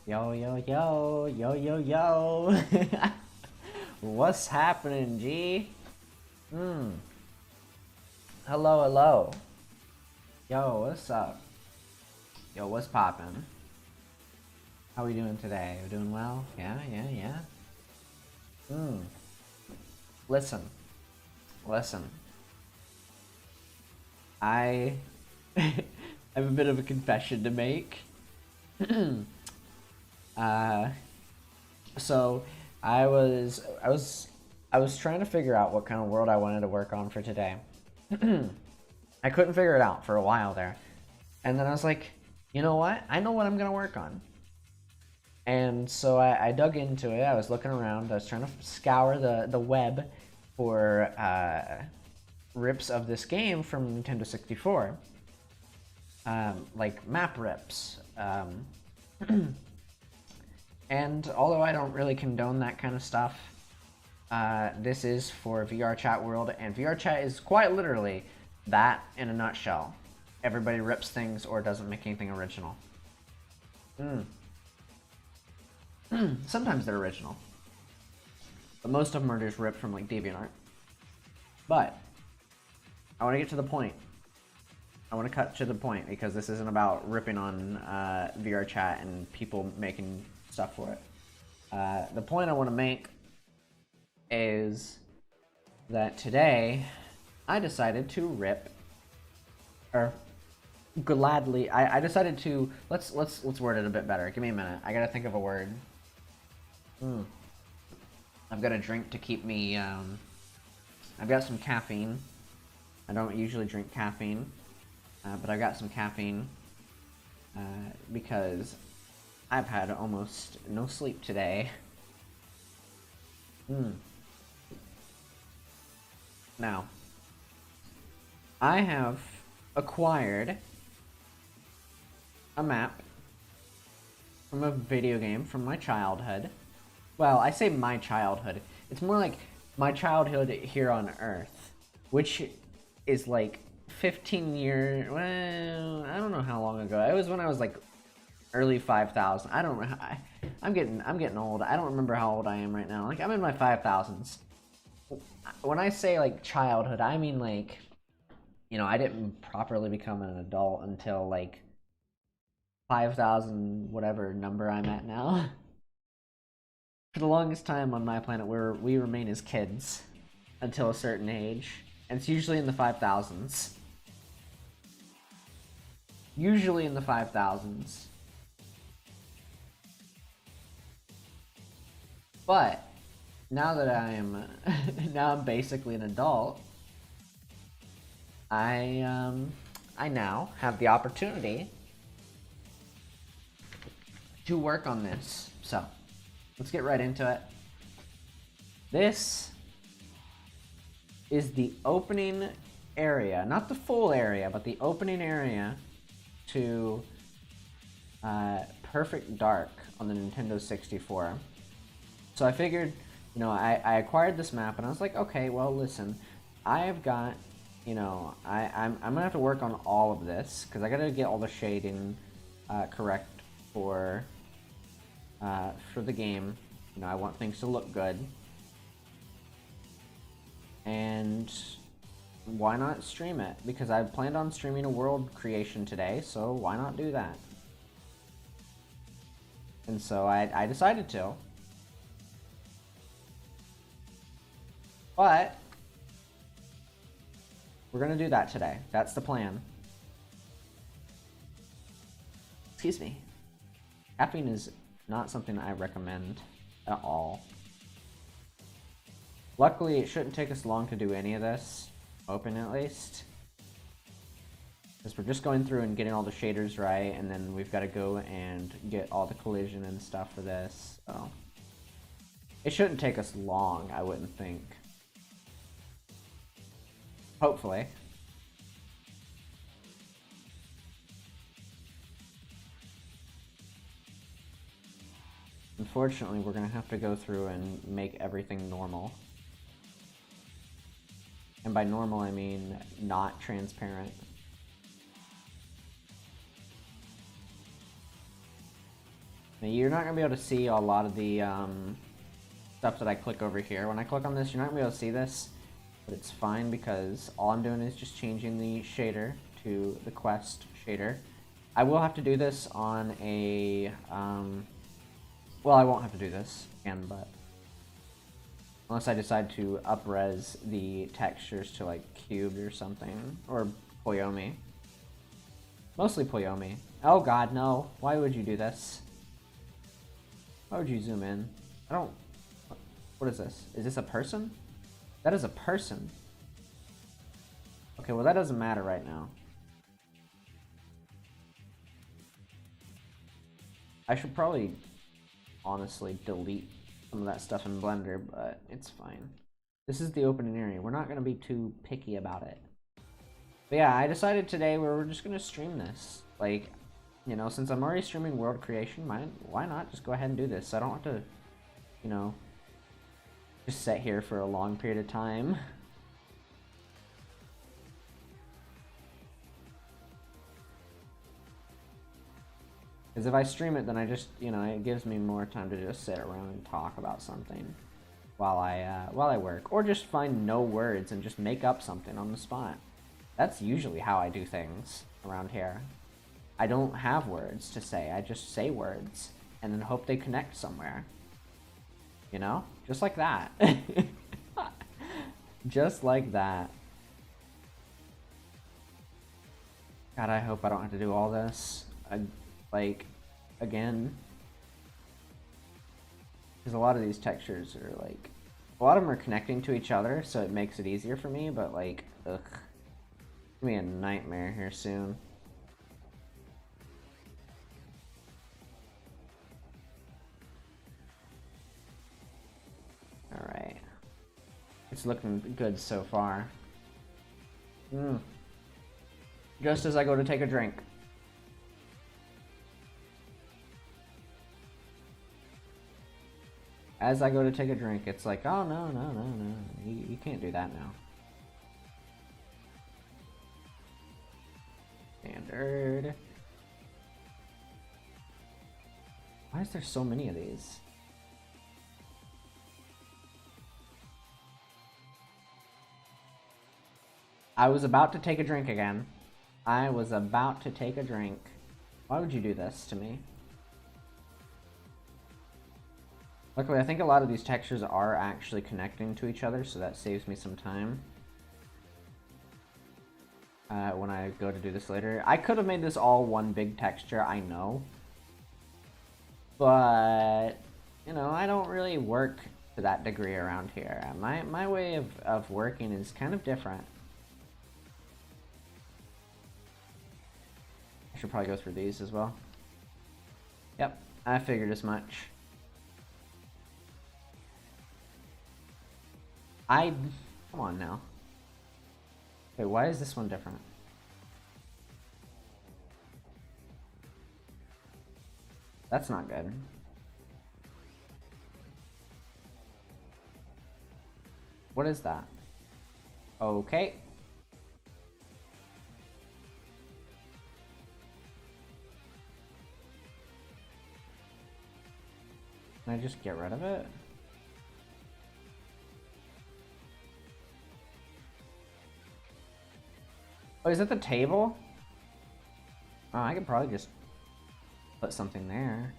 Yo, yo, yo, yo, yo, yo. What's happening, G? Hello, hello. Yo, what's up? Yo, what's poppin'? How we doing today? We doing well? Yeah, yeah, yeah. Listen, listen. I have a bit of a confession to make. uh, so I was trying to figure out what kind of world I wanted to work on for today. I couldn't figure it out for a while there. And then I was like, you know what? I know what I'm gonna work on. And so I dug into it. I was looking around. I was trying to scour the web for rips of this game from Nintendo 64. Like map rips. And although I don't really condone that kind of stuff, this is for VR Chat World, and VR Chat is quite literally that in a nutshell. Everybody rips things or doesn't make anything original. Sometimes they're original, but most of them are just ripped from like DeviantArt. But I want to get to the point. I want to cut to the point because this isn't about ripping on VR Chat and people making stuff for it. The point I want to make is that today I decided to rip, or gladly, I decided to let's word it a bit better. Give me a minute. I gotta think of a word. I've got a drink to keep me. I've got some caffeine. I don't usually drink caffeine, but I've got some caffeine because I've had almost no sleep today. Now, I have acquired a map from a video game from my childhood. Well, I say my childhood. It's more like my childhood here on Earth, which is like 15 years. Well, I don't know how long ago. It was when I was like early 5,000. I don't know. I'm getting old. I don't remember how old I am right now. Like I'm in my 5,000s. When I say like childhood, I mean like, you know, I didn't properly become an adult until like 5,000 whatever number I'm at now. For the longest time on my planet, we remain as kids until a certain age, and it's usually in the 5,000s. Usually in the 5,000s. But now that now I'm basically an adult, I now have the opportunity to work on this. So let's get right into it. This is the opening area, not the full area, but the opening area to Perfect Dark on the Nintendo 64. So I figured, you know, I acquired this map and I was like, okay, well, listen, I have got, you know, I'm gonna have to work on all of this because I gotta get all the shading correct for the game. You know, I want things to look good. And why not stream it? Because I planned on streaming a world creation today, so why not do that? And so I decided to. But we're gonna do that today. That's the plan. Excuse me. Caffeine is not something I recommend at all. Luckily, it shouldn't take us long to do any of this. Open at least. Because we're just going through and getting all the shaders right, and then we've got to go and get all the collision and stuff for this. So it shouldn't take us long, I wouldn't think. Hopefully. Unfortunately, we're going to have to go through and make everything normal. And by normal, I mean not transparent. Now, you're not going to be able to see a lot of the stuff that I click over here. When I click on this, you're not going to be able to see this, but it's fine because all I'm doing is just changing the shader to the quest shader. I will have to do this on a, well, I won't have to do this again, but unless I decide to up-res the textures to like cubed or something, or Poyomi. Mostly Poyomi. Oh god, no. Why would you do this? Why would you zoom in? I don't... What is this? Is this a person? That is a person. Okay, well that doesn't matter right now. I should probably honestly delete some of that stuff in Blender, but it's fine. This is the opening area. We're not going to be too picky about it. But yeah, I decided today we're just going to stream this. Like, you know, since I'm already streaming world creation, why not just go ahead and do this? So I don't have to, you know, just sit here for a long period of time. Because if I stream it, then I just, you know, it gives me more time to just sit around and talk about something while I work. Or just find no words and just make up something on the spot. That's usually how I do things around here. I don't have words to say, I just say words and then hope they connect somewhere. You know? Just like that. Just like that. God, I hope I don't have to do all this. Like, again. Because a lot of these textures are like... A lot of them are connecting to each other, so it makes it easier for me, but like, ugh. It's gonna be a nightmare here soon. Alright. It's looking good so far. Just as I go to take a drink. As I go to take a drink, it's like, oh no, no, no, no. You can't do that now. Standard. Why is there so many of these? I was about to take a drink again. I was about to take a drink. Why would you do this to me? Luckily, I think a lot of these textures are actually connecting to each other, so that saves me some time. When I go to do this later. I could have made this all one big texture, I know. But, you know, I don't really work to that degree around here. My way of working is kind of different. I should probably go through these as well. Yep, I figured as much. Come on now. Wait, why is this one different? That's not good. What is that? Okay. Can I just get rid of it? Oh, is it the table? Oh, I could probably just put something there.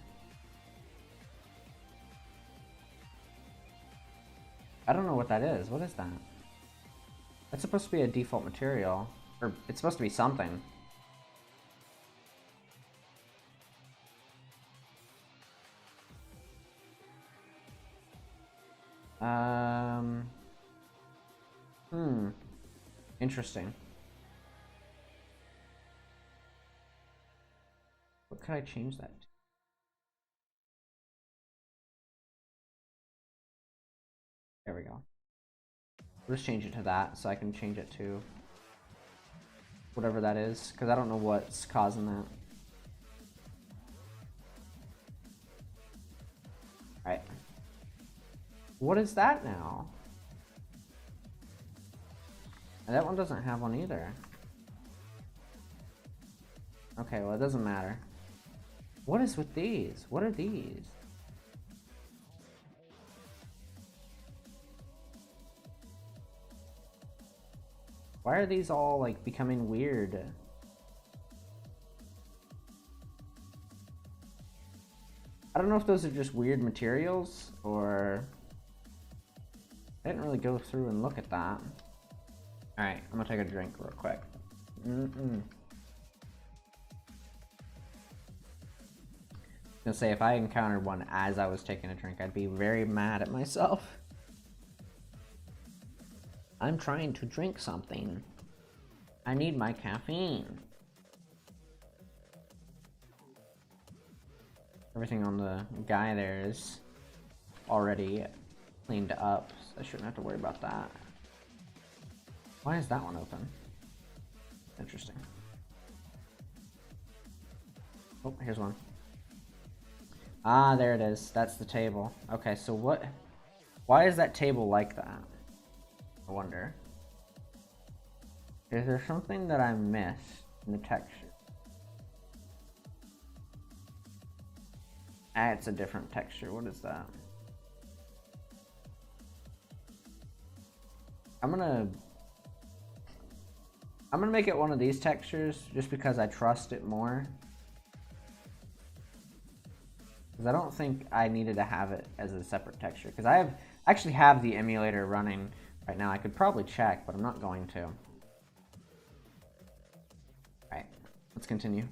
I don't know what that is. What is that? That's supposed to be a default material. Or it's supposed to be something. Interesting. What could I change that to? There we go. We'll just change it to that so I can change it to whatever that is, because I don't know what's causing that. Alright. What is that now? And that one doesn't have one either. Okay, well it doesn't matter. What is with these? What are these? Why are these all like becoming weird? I don't know if those are just weird materials or I didn't really go through and look at that. Alright, I'm gonna take a drink real quick. I was gonna say, if I encountered one as I was taking a drink, I'd be very mad at myself. I'm trying to drink something. I need my caffeine. Everything on the guy there is already cleaned up, so I shouldn't have to worry about that. Why is that one open? Interesting. Oh, here's one. Ah, there it is. That's the table. Okay, so what... Why is that table like that? I wonder. Is there something that I missed in the texture? Ah, it's a different texture. What is that? I'm gonna make it one of these textures just because I trust it more. Because I don't think I needed to have it as a separate texture. Because I actually have the emulator running right now. I could probably check, but I'm not going to. Alright, let's continue.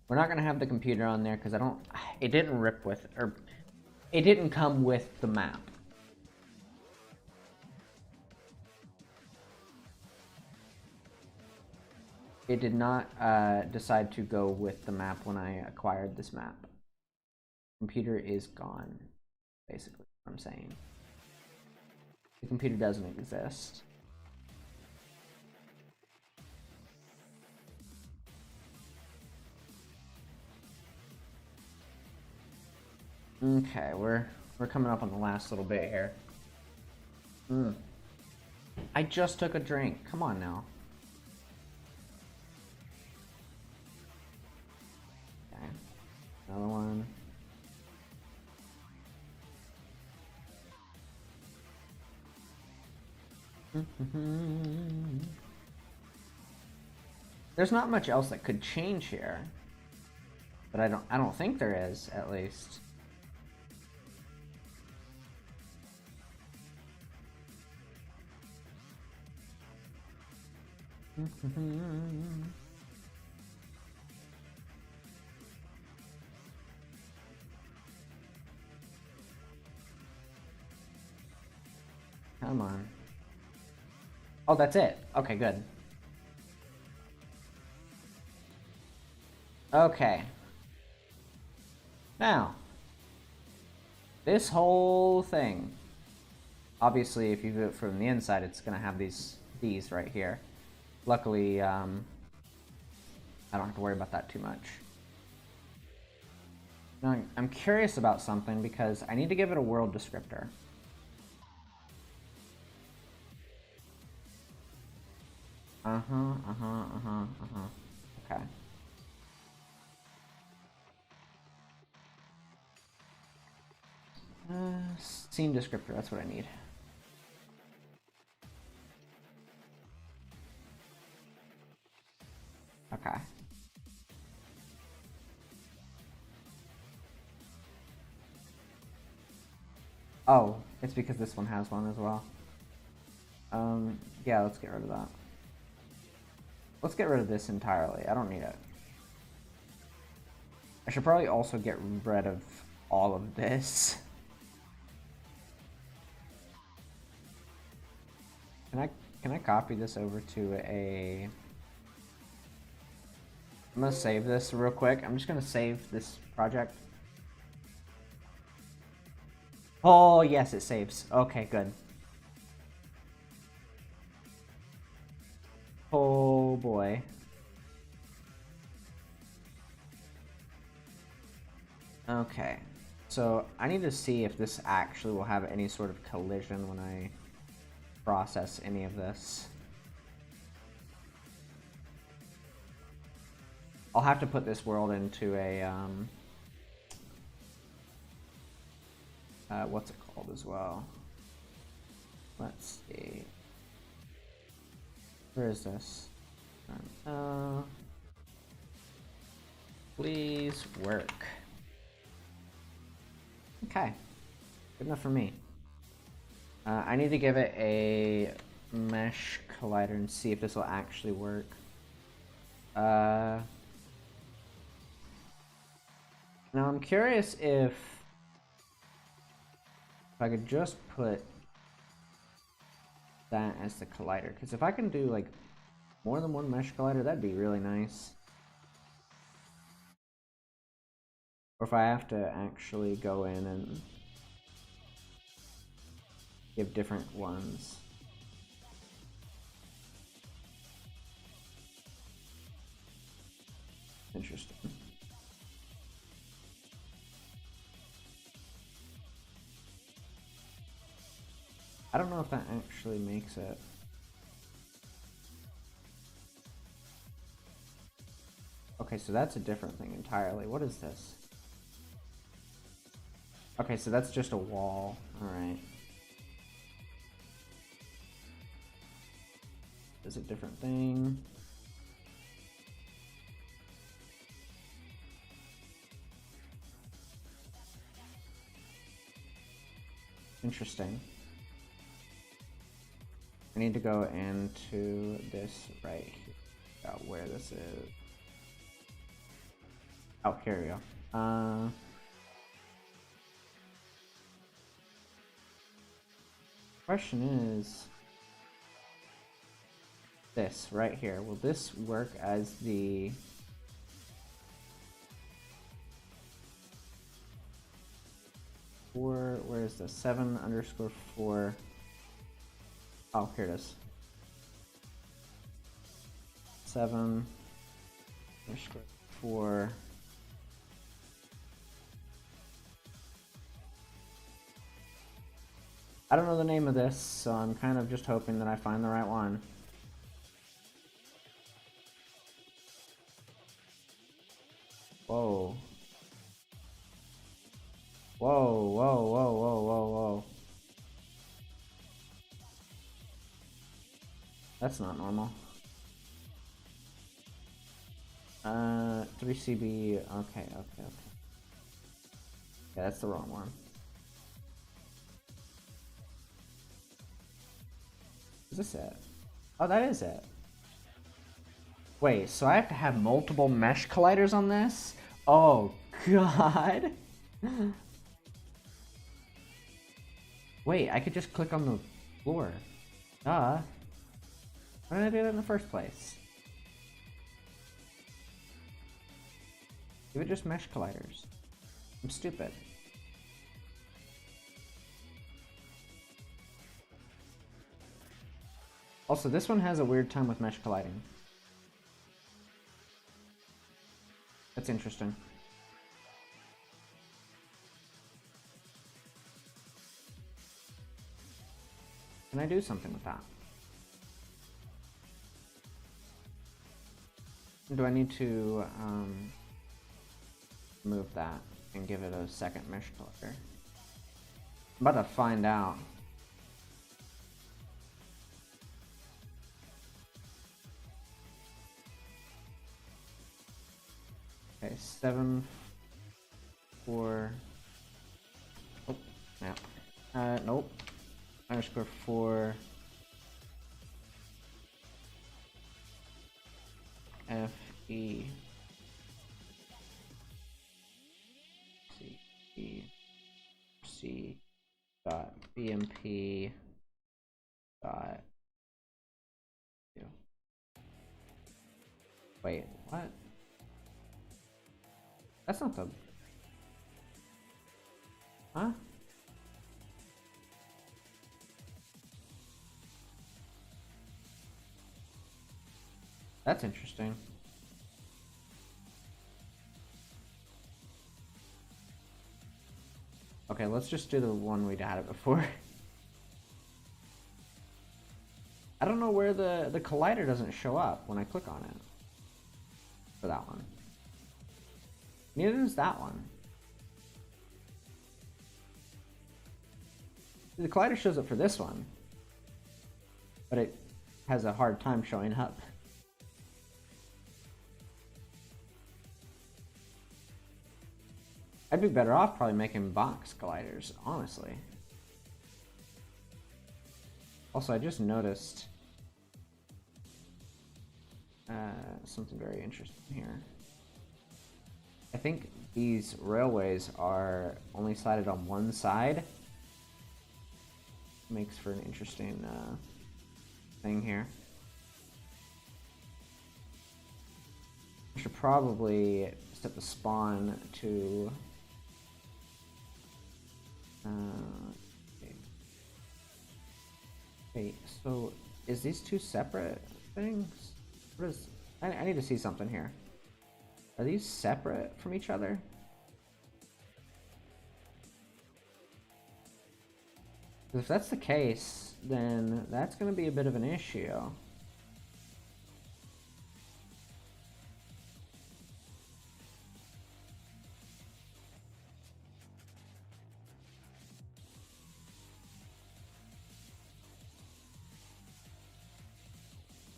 We're not going to have the computer on there because it didn't rip with, or it didn't come with the map. It did not decide to go with the map when I acquired this map. Computer is gone, basically what I'm saying. The computer doesn't exist. Okay, we're coming up on the last little bit here. I just took a drink. Come on now. Okay, another one. There's not much else that could change here, but I don't think there is, at least. Come on. Oh, that's it. Okay, good. Okay. Now, this whole thing, obviously, if you view it from the inside, it's gonna have these right here. Luckily, I don't have to worry about that too much. Now, I'm curious about something because I need to give it a world descriptor. Okay. Scene descriptor, that's what I need. Okay. Oh, it's because this one has one as well. Yeah, let's get rid of that. Let's get rid of this entirely. I don't need it. I should probably also get rid of all of this. Can I copy this over to a... I'm gonna save this real quick. I'm just gonna save this project. Oh, yes, it saves. Okay, good. Oh, boy. Okay. So, I need to see if this actually will have any sort of collision when I process any of this. I'll have to put this world into a, what's it called as well? Let's see. Where is this? Please work. Okay. Good enough for me. I need to give it a mesh collider and see if this will actually work. Now I'm curious if I could just put that as the collider, because if I can do like more than one mesh collider, that'd be really nice. Or if I have to actually go in and give different ones. Interesting. I don't know if that actually makes it. Okay, so that's a different thing entirely. What is this? Okay, so that's just a wall. Alright. Is a different thing. Interesting. I need to go into this right here. Out where this is. Oh, here we go. Question is this right here. Will this work as the where is the 7_4? Oh, here it is. 7_4. I don't know the name of this, so I'm kind of just hoping that I find the right one. Whoa. Whoa, whoa, whoa, whoa, whoa, whoa. That's not normal. 3CB, okay. Yeah, that's the wrong one. Is this it? Oh, that is it. Wait, so I have to have multiple mesh colliders on this? Oh, God. Wait, I could just click on the floor. Duh. Why did I do that in the first place? Give it just mesh colliders. I'm stupid. Also, this one has a weird time with mesh colliding. That's interesting. Can I do something with that? Do I need to move that and give it a second mesh collider? I'm about to find out. Okay, 7, 4. Oh, yeah. Nope. _4. FE. C dot BMP dot. Wait, what? That's not the. Huh? That's interesting. Okay, let's just do the one we'd had it before. I don't know where the collider doesn't show up when I click on it. For that one. Neither is that one. The collider shows up for this one, but it has a hard time showing up. I'd be better off probably making box colliders, honestly. Also, I just noticed something very interesting here. I think these railways are only sided on one side. Makes for an interesting thing here. I should probably set the spawn to wait, so is these two separate things? What is... I need to see something here. Are these separate from each other? If that's the case, then that's going to be a bit of an issue.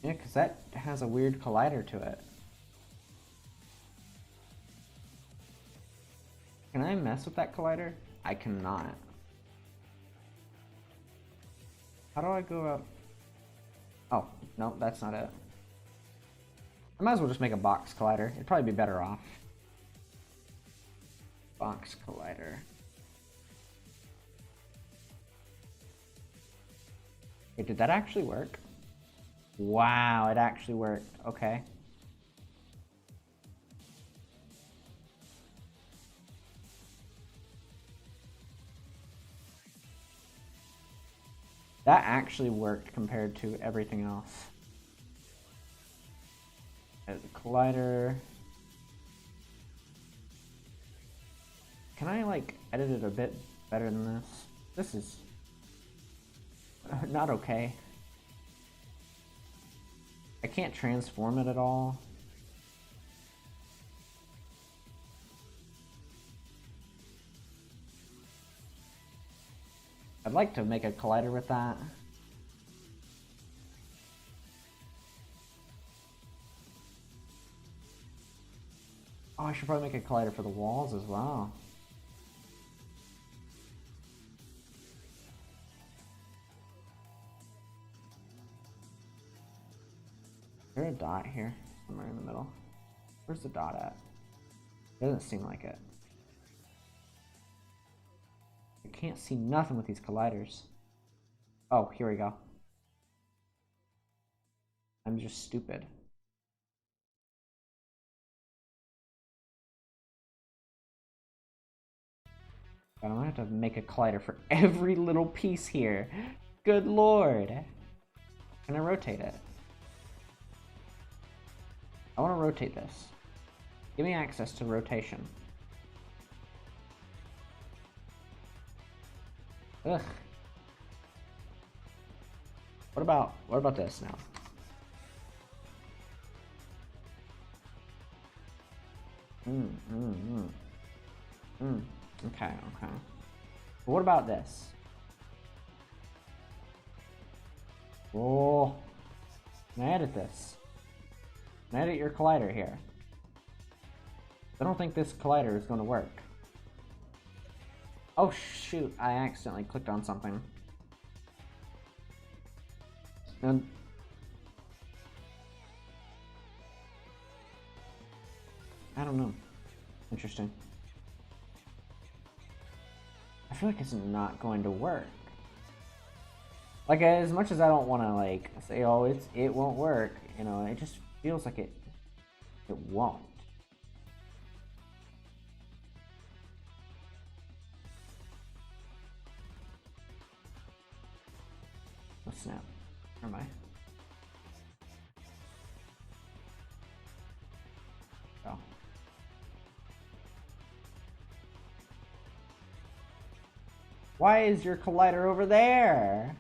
Yeah, because that has a weird collider to it. Can I mess with that collider? I cannot. How do I go up? Oh, no, that's not it. I might as well just make a box collider. It'd probably be better off. Box collider. Wait, did that actually work? Wow, it actually worked. Okay. That actually worked compared to everything else. There's a collider. Can I like edit it a bit better than this? This is not okay. I can't transform it at all. I'd like to make a collider with that. Oh, I should probably make a collider for the walls as well. Is there a dot here? Somewhere in the middle. Where's the dot at? Doesn't seem like it. I can't see nothing with these colliders. Oh, here we go. I'm just stupid. I'm gonna have to make a collider for every little piece here. Good lord. Can I rotate it? I want to rotate this. Give me access to rotation. Ugh. What about this now? Okay, okay. But what about this? Oh, can I edit this? Can I edit your collider here? I don't think this collider is going to work. Oh shoot, I accidentally clicked on something. And I don't know. Interesting. I feel like it's not going to work. Like, as much as I don't want to like say, oh, it won't work, you know, it just feels like it won't. Oh snap. Where am I? Oh. Why is your collider over there?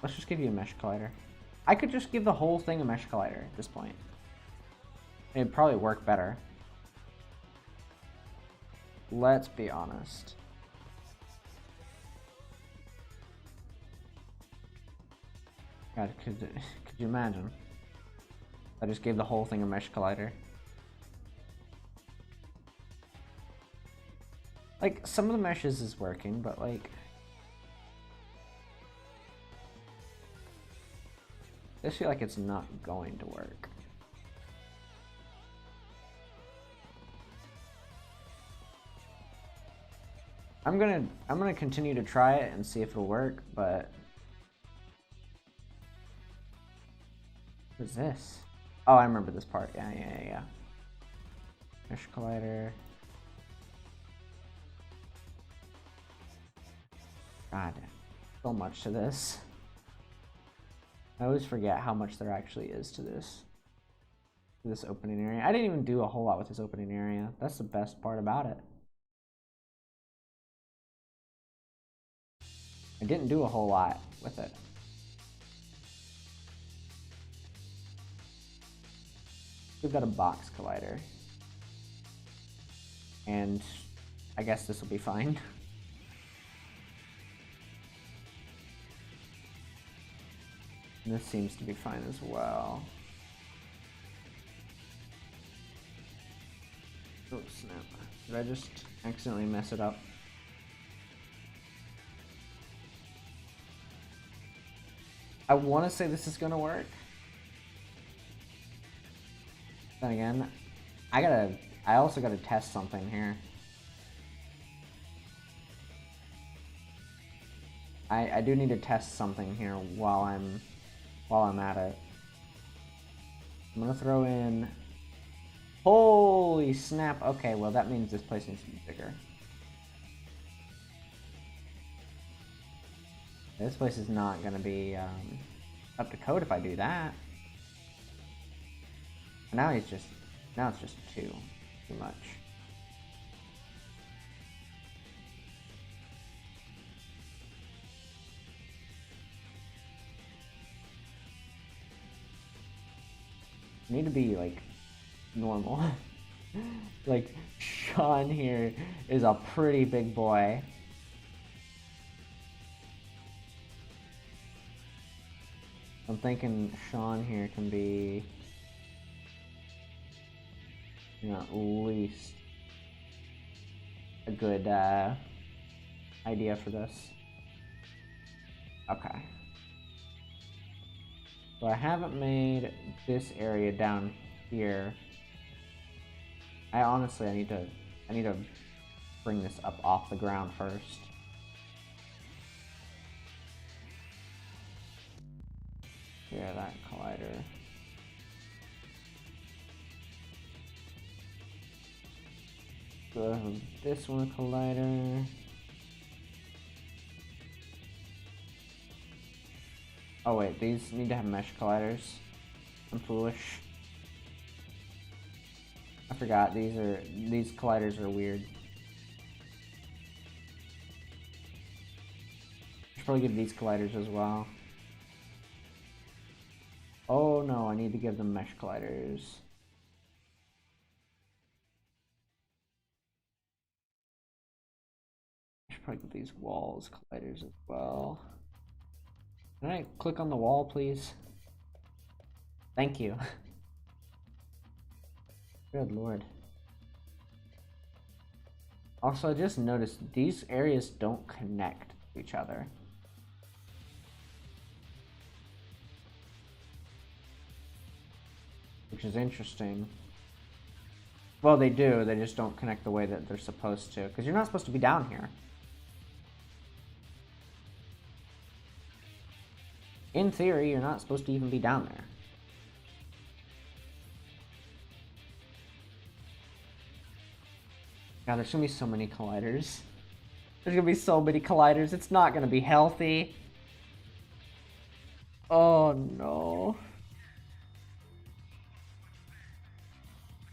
Let's just give you a mesh collider. I could just give the whole thing a mesh collider at this point. It'd probably work better. Let's be honest. God, could you imagine? I just gave the whole thing a mesh collider. Like, some of the meshes is working, but like... I just feel like it's not going to work. I'm gonna continue to try it and see if it'll work, but... What is this? Oh, I remember this part. Yeah. Mesh collider. God, so much to this. I always forget how much there actually is to this opening area. I didn't even do a whole lot with this opening area. That's the best part about it. I didn't do a whole lot with it. We've got a box collider. And I guess this will be fine. And this seems to be fine as well. Oh snap. Did I just accidentally mess it up? I want to say this is gonna work. Then again, I also gotta test something here. I do need to test something here while I'm at it. I'm gonna throw in... Holy snap! Okay, well that means this place needs to be bigger. This place is not gonna be up to code if I do that. And now it's just too much. I need to be like normal. Like Sean here is a pretty big boy. I'm thinking Sean here can be, you know, at least a good idea for this. Okay. So I haven't made this area down here. I need to bring this up off the ground first. Yeah, that collider. This one collider. Oh wait, these need to have mesh colliders. I'm foolish. I forgot these colliders are weird. Should probably give these colliders as well. Oh no, I need to give them mesh colliders. I should probably give these walls colliders as well. Can I click on the wall, please? Thank you. Good lord. Also, I just noticed these areas don't connect to each other. Which is interesting. Well, they do, they just don't connect the way that they're supposed to, because you're not supposed to be down here. In theory, you're not supposed to even be down there. God, there's gonna be so many colliders. There's gonna be so many colliders, it's not gonna be healthy. Oh no.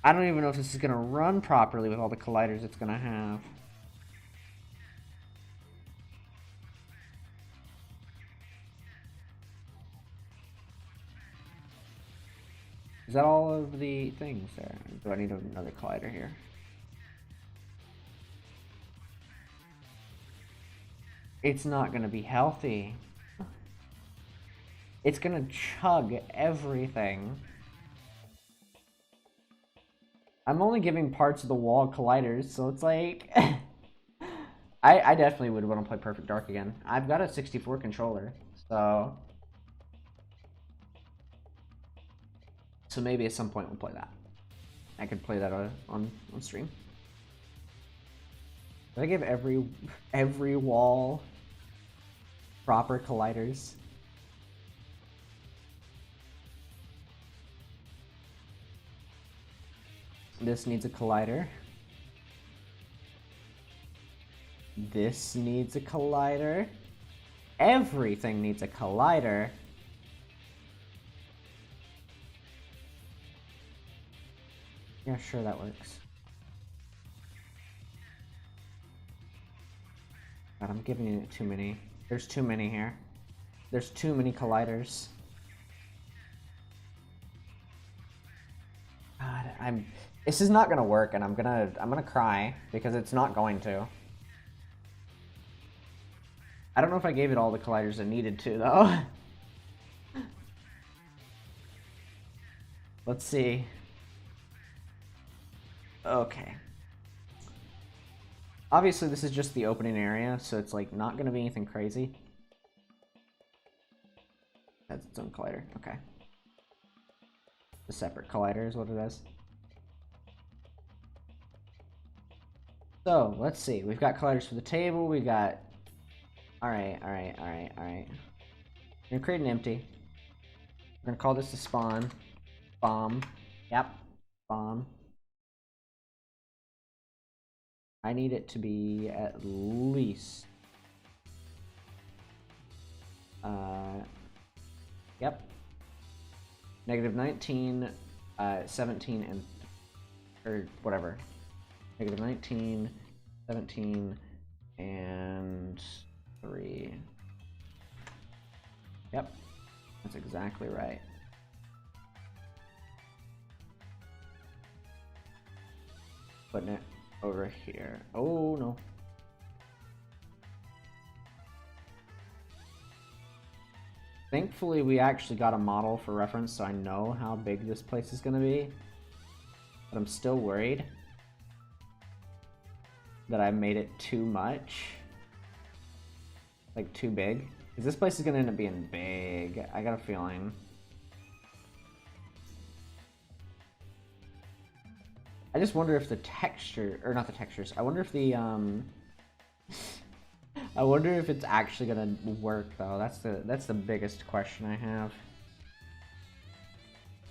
I don't even know if this is gonna run properly with all the colliders it's gonna have. Is that all of the things there? Do I need another collider here? It's not going to be healthy. It's going to chug everything. I'm only giving parts of the wall colliders, so it's like... I definitely would want to play Perfect Dark again. I've got a 64 controller, so... So maybe at some point we'll play that. I could play that on stream. Did I give every wall proper colliders? This needs a collider. This needs a collider. Everything needs a collider. Yeah, sure, that works. God, I'm giving it too many. There's too many here. There's too many colliders. God, this is not gonna work, and I'm gonna cry because it's not going to. I don't know if I gave it all the colliders it needed to, though. Let's see. Okay. Obviously, this is just the opening area, so it's like not gonna be anything crazy. That's its own collider. Okay. The separate collider is what it is. So let's see. We've got colliders for the table. We got. All right. We're gonna create an empty. We're gonna call this the spawn. Bomb. Yep. Bomb. I need it to be at least. Yep. Negative 19, 17, and or whatever. Negative 19, 17, and 3. Yep. That's exactly right. Putting it over here. Oh no. Thankfully, we actually got a model for reference, so I know how big this place is going to be. But I'm still worried that I made it too much. Like, too big. Because this place is going to end up being big. I got a feeling. I just wonder if the texture, or not the textures, I wonder if the, I wonder if it's actually gonna work though. That's the biggest question I have.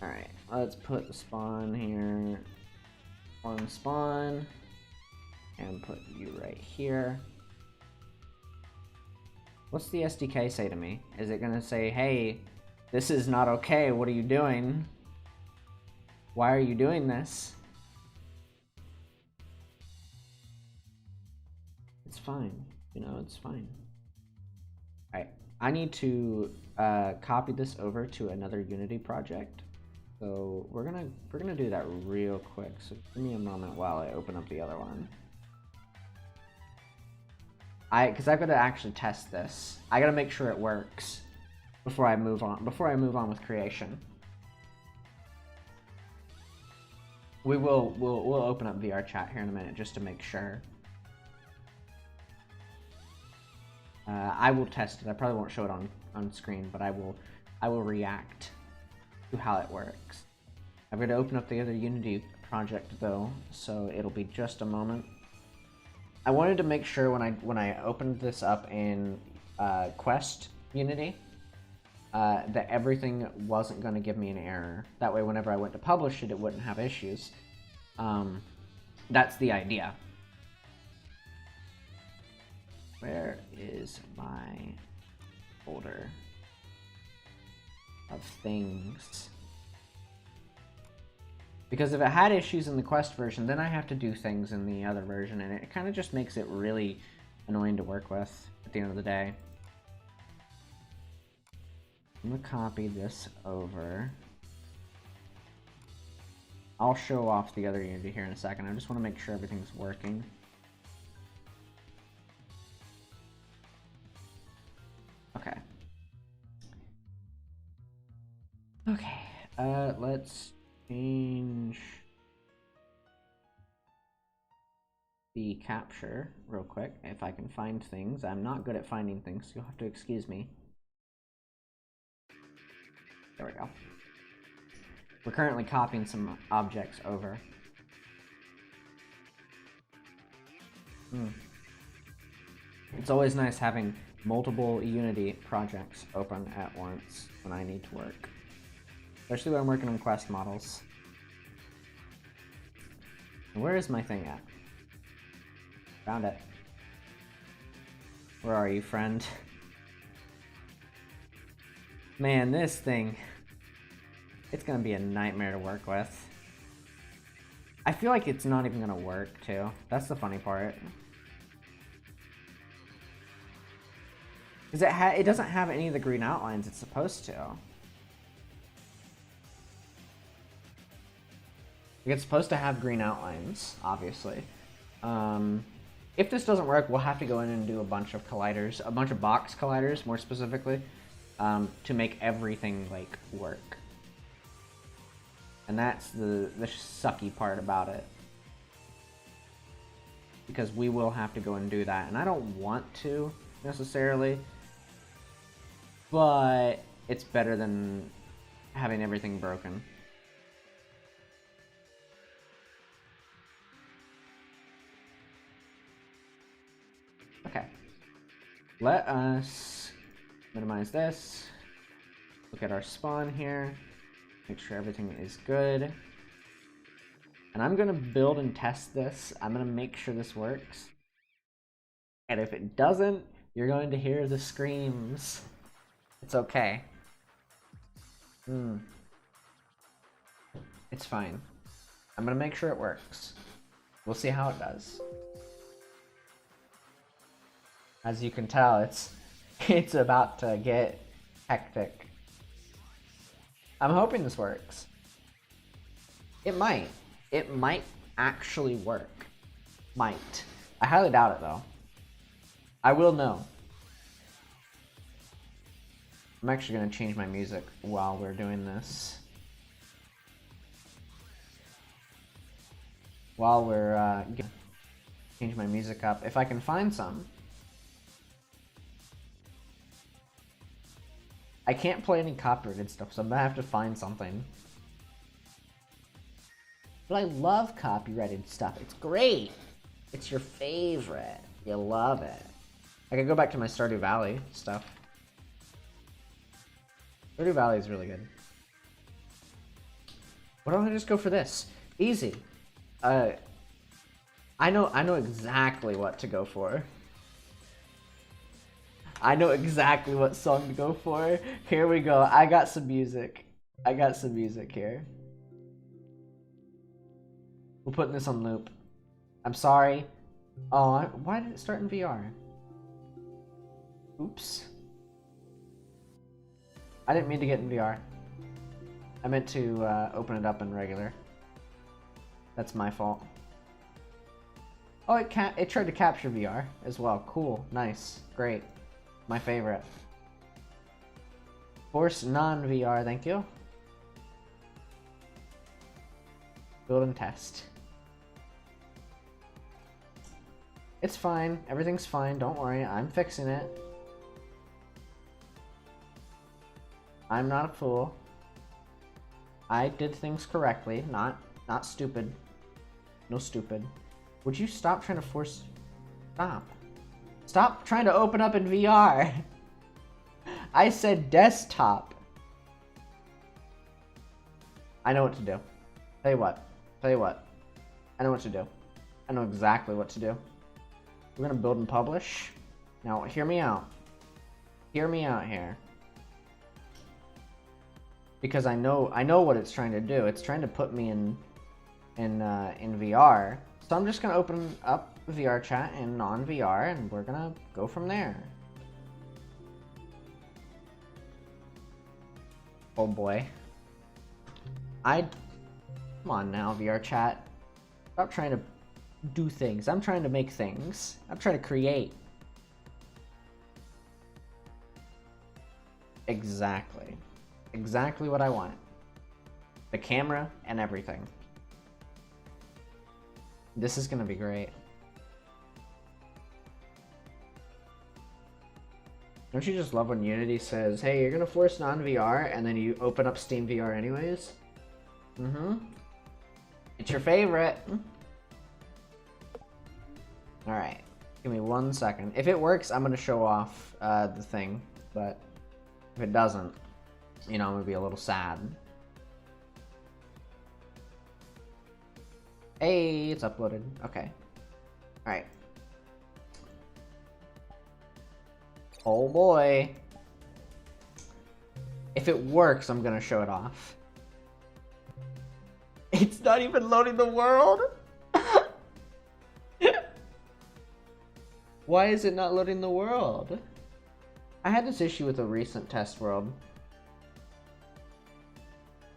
Alright, let's put the spawn here. On spawn. And put you right here. What's the SDK say to me? Is it gonna say, hey, this is not okay, what are you doing? Why are you doing this? It's fine. You know, it's fine. Alright, I need to copy this over to another Unity project. So we're gonna do that real quick. So give me a moment while I open up the other one. Because I've got to actually test this. I gotta make sure it works before I move on. Before I move on with creation. We'll open up VR chat here in a minute just to make sure. I will test it. I probably won't show it on screen, but I will react to how it works. I'm going to open up the other Unity project though, so it'll be just a moment. I wanted to make sure when I opened this up in Quest Unity that everything wasn't going to give me an error. That way, whenever I went to publish it, it wouldn't have issues. That's the idea. Where is my folder of things? Because if it had issues in the Quest version, then I have to do things in the other version, and it kind of just makes it really annoying to work with at the end of the day. I'm gonna copy this over. I'll show off the other Unity here in a second. I just want to make sure everything's working. Okay. Okay. Let's change the capture real quick, if I can find things. I'm not good at finding things, so you'll have to excuse me. There we go. We're currently copying some objects over. It's always nice having multiple Unity projects open at once when I need to work. Especially when I'm working on quest models. Where is my thing at? Found it. Where are you, friend? Man, this thing, it's gonna be a nightmare to work with. I feel like it's not even gonna work, too. That's the funny part. Because it doesn't have any of the green outlines it's supposed to. It's supposed to have green outlines, obviously. If this doesn't work, we'll have to go in and do a bunch of colliders, a bunch of box colliders, more specifically, to make everything, like, work. And that's the sucky part about it. Because we will have to go and do that, and I don't want to, necessarily, but it's better than having everything broken. Okay, let us minimize this, look at our spawn here, make sure everything is good, and I'm gonna build and test this. I'm gonna make sure this works, and if it doesn't, you're going to hear the screams. It's okay. It's fine. I'm gonna make sure it works. We'll see how it does. As you can tell, it's about to get hectic. I'm hoping this works. It might. It might actually work. Might. I highly doubt it, though. I will know. I'm actually going to change my music while we're doing this. While we're change my music up, if I can find some. I can't play any copyrighted stuff, so I'm gonna have to find something. But I love copyrighted stuff. It's great. It's your favorite. You love it. I could go back to my Stardew Valley stuff. Stardew Valley is really good. Why don't I just go for this? Easy. I know exactly what to go for. I know exactly what song to go for. Here we go. I got some music. I got some music here. We're putting this on loop. I'm sorry. Oh, why did it start in VR? Oops. I didn't mean to get in VR. I meant to open it up in regular. That's my fault. Oh, it tried to capture VR as well. Cool. Nice. Great. My favorite. Force non-VR, thank you. Build and test. It's fine. Everything's fine. Don't worry. I'm fixing it. I'm not a fool. I did things correctly. Not stupid. No stupid. Would you stop trying to force... Stop. Stop trying to open up in VR. I said desktop. I know what to do. Tell you what. Tell you what. I know what to do. I know exactly what to do. We're gonna build and publish. Now, hear me out. Hear me out here. Because I know what it's trying to do. It's trying to put me in VR. So I'm just gonna open up VR chat and non-VR, and we're gonna go from there. Oh boy. Come on now, VR chat. Stop trying to do things. I'm trying to make things. I'm trying to create. Exactly. Exactly what I want. The camera and everything. This is gonna be great. Don't you just love when Unity says, hey, you're gonna force non-VR, and then you open up Steam VR anyways? Mm-hmm. It's your favorite. Alright. Give me 1 second. If it works, I'm gonna show off the thing, but if it doesn't, you know, I'm gonna be a little sad. Hey, it's uploaded. Okay. Alright. Oh boy. If it works, I'm gonna show it off. It's not even loading the world? Why is it not loading the world? I had this issue with a recent test world.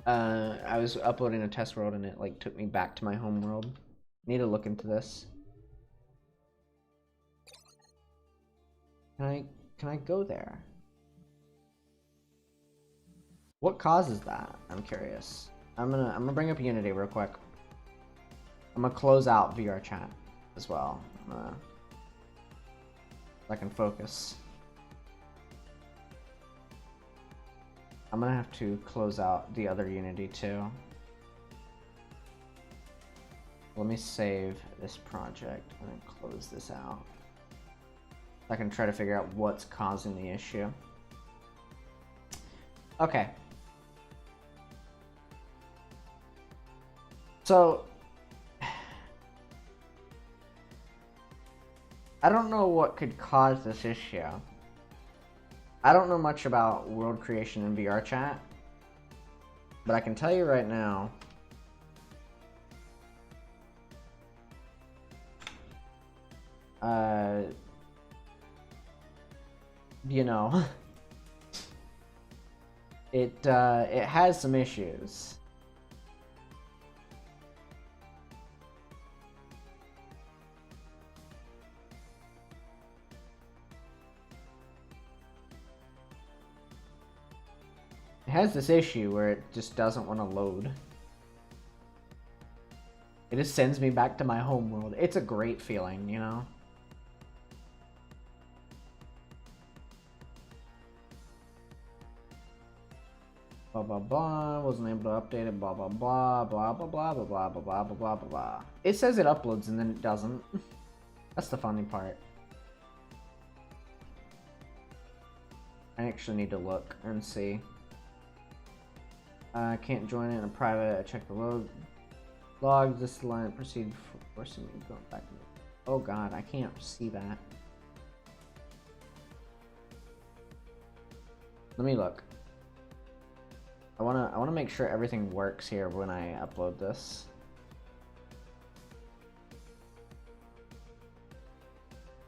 I was uploading a test world and it like took me back to my home world. Need to look into this. Can I go there? What causes that? I'm curious. I'm gonna bring up Unity real quick. I'm gonna close out VR chat as well. So I can focus. I'm gonna have to close out the other Unity too. Let me save this project and then close this out. I can try to figure out what's causing the issue. Okay. So, I don't know what could cause this issue. I don't know much about world creation in VR chat, but I can tell you right now, you know, it has some issues. It has this issue where it just doesn't want to load. It just sends me back to my home world. It's a great feeling, you know? Blah blah blah, wasn't able to update it, blah blah blah, blah blah blah blah blah blah blah blah blah blah. It says it uploads and then it doesn't. That's the funny part. I actually need to look and see. I can't join it in a private. I check the logs. This line proceed forcing me going back. Oh god, I can't see that. Let me look. I wanna make sure everything works here when I upload this.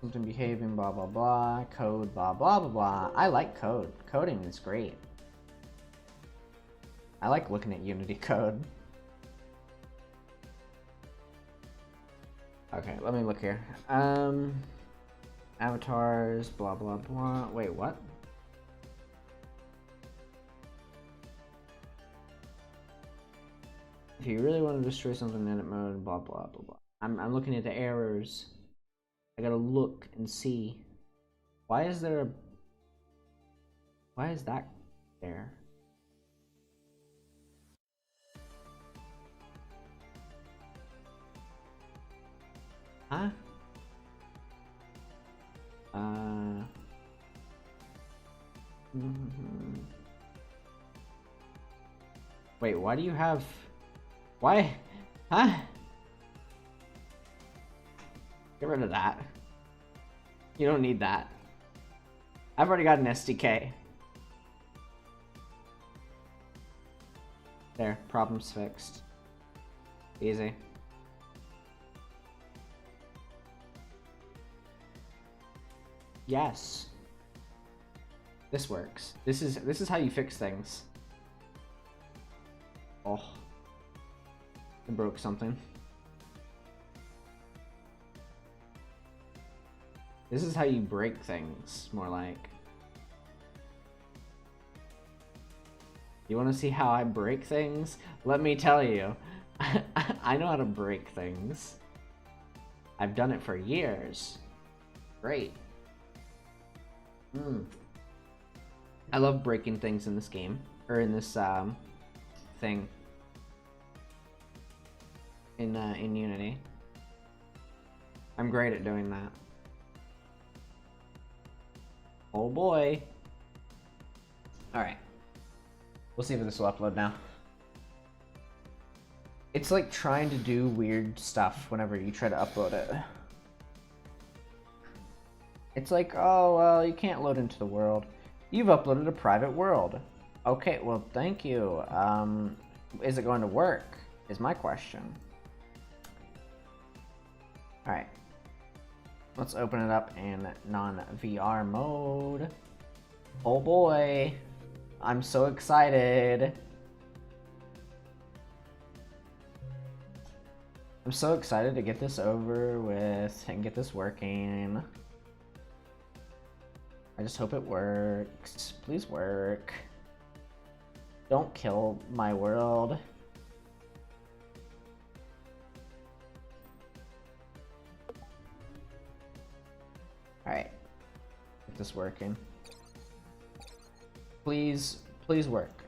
Something behaving, blah blah blah. Code, blah blah blah blah. I like code. Coding is great. I like looking at Unity code. Okay, let me look here. Avatars, blah blah blah. Wait, what? If you really want to destroy something in edit mode, blah blah blah blah. I'm looking at the errors. I gotta look and see. Why is there a... Why is that there? Huh? Wait, why do you have... Why? Huh? Get rid of that. You don't need that. I've already got an SDK. There, problem's fixed. Easy. Yes. This works. This is how you fix things. Oh. I broke something. This is how you break things, more like. You want to see how I break things? Let me tell you. I know how to break things. I've done it for years. Great. I love breaking things in this game. Or in this thing. In Unity. I'm great at doing that. Oh boy. Alright. We'll see if this will upload now. It's like trying to do weird stuff whenever you try to upload it. It's like, oh, well, you can't load into the world. You've uploaded a private world. Okay, well, thank you. Is it going to work? Is my question. Alright. Let's open it up in non-VR mode. Oh boy. I'm so excited. I'm so excited to get this over with and get this working. I just hope it works. Please work. Don't kill my world. Alright. Get this working. Please, please work.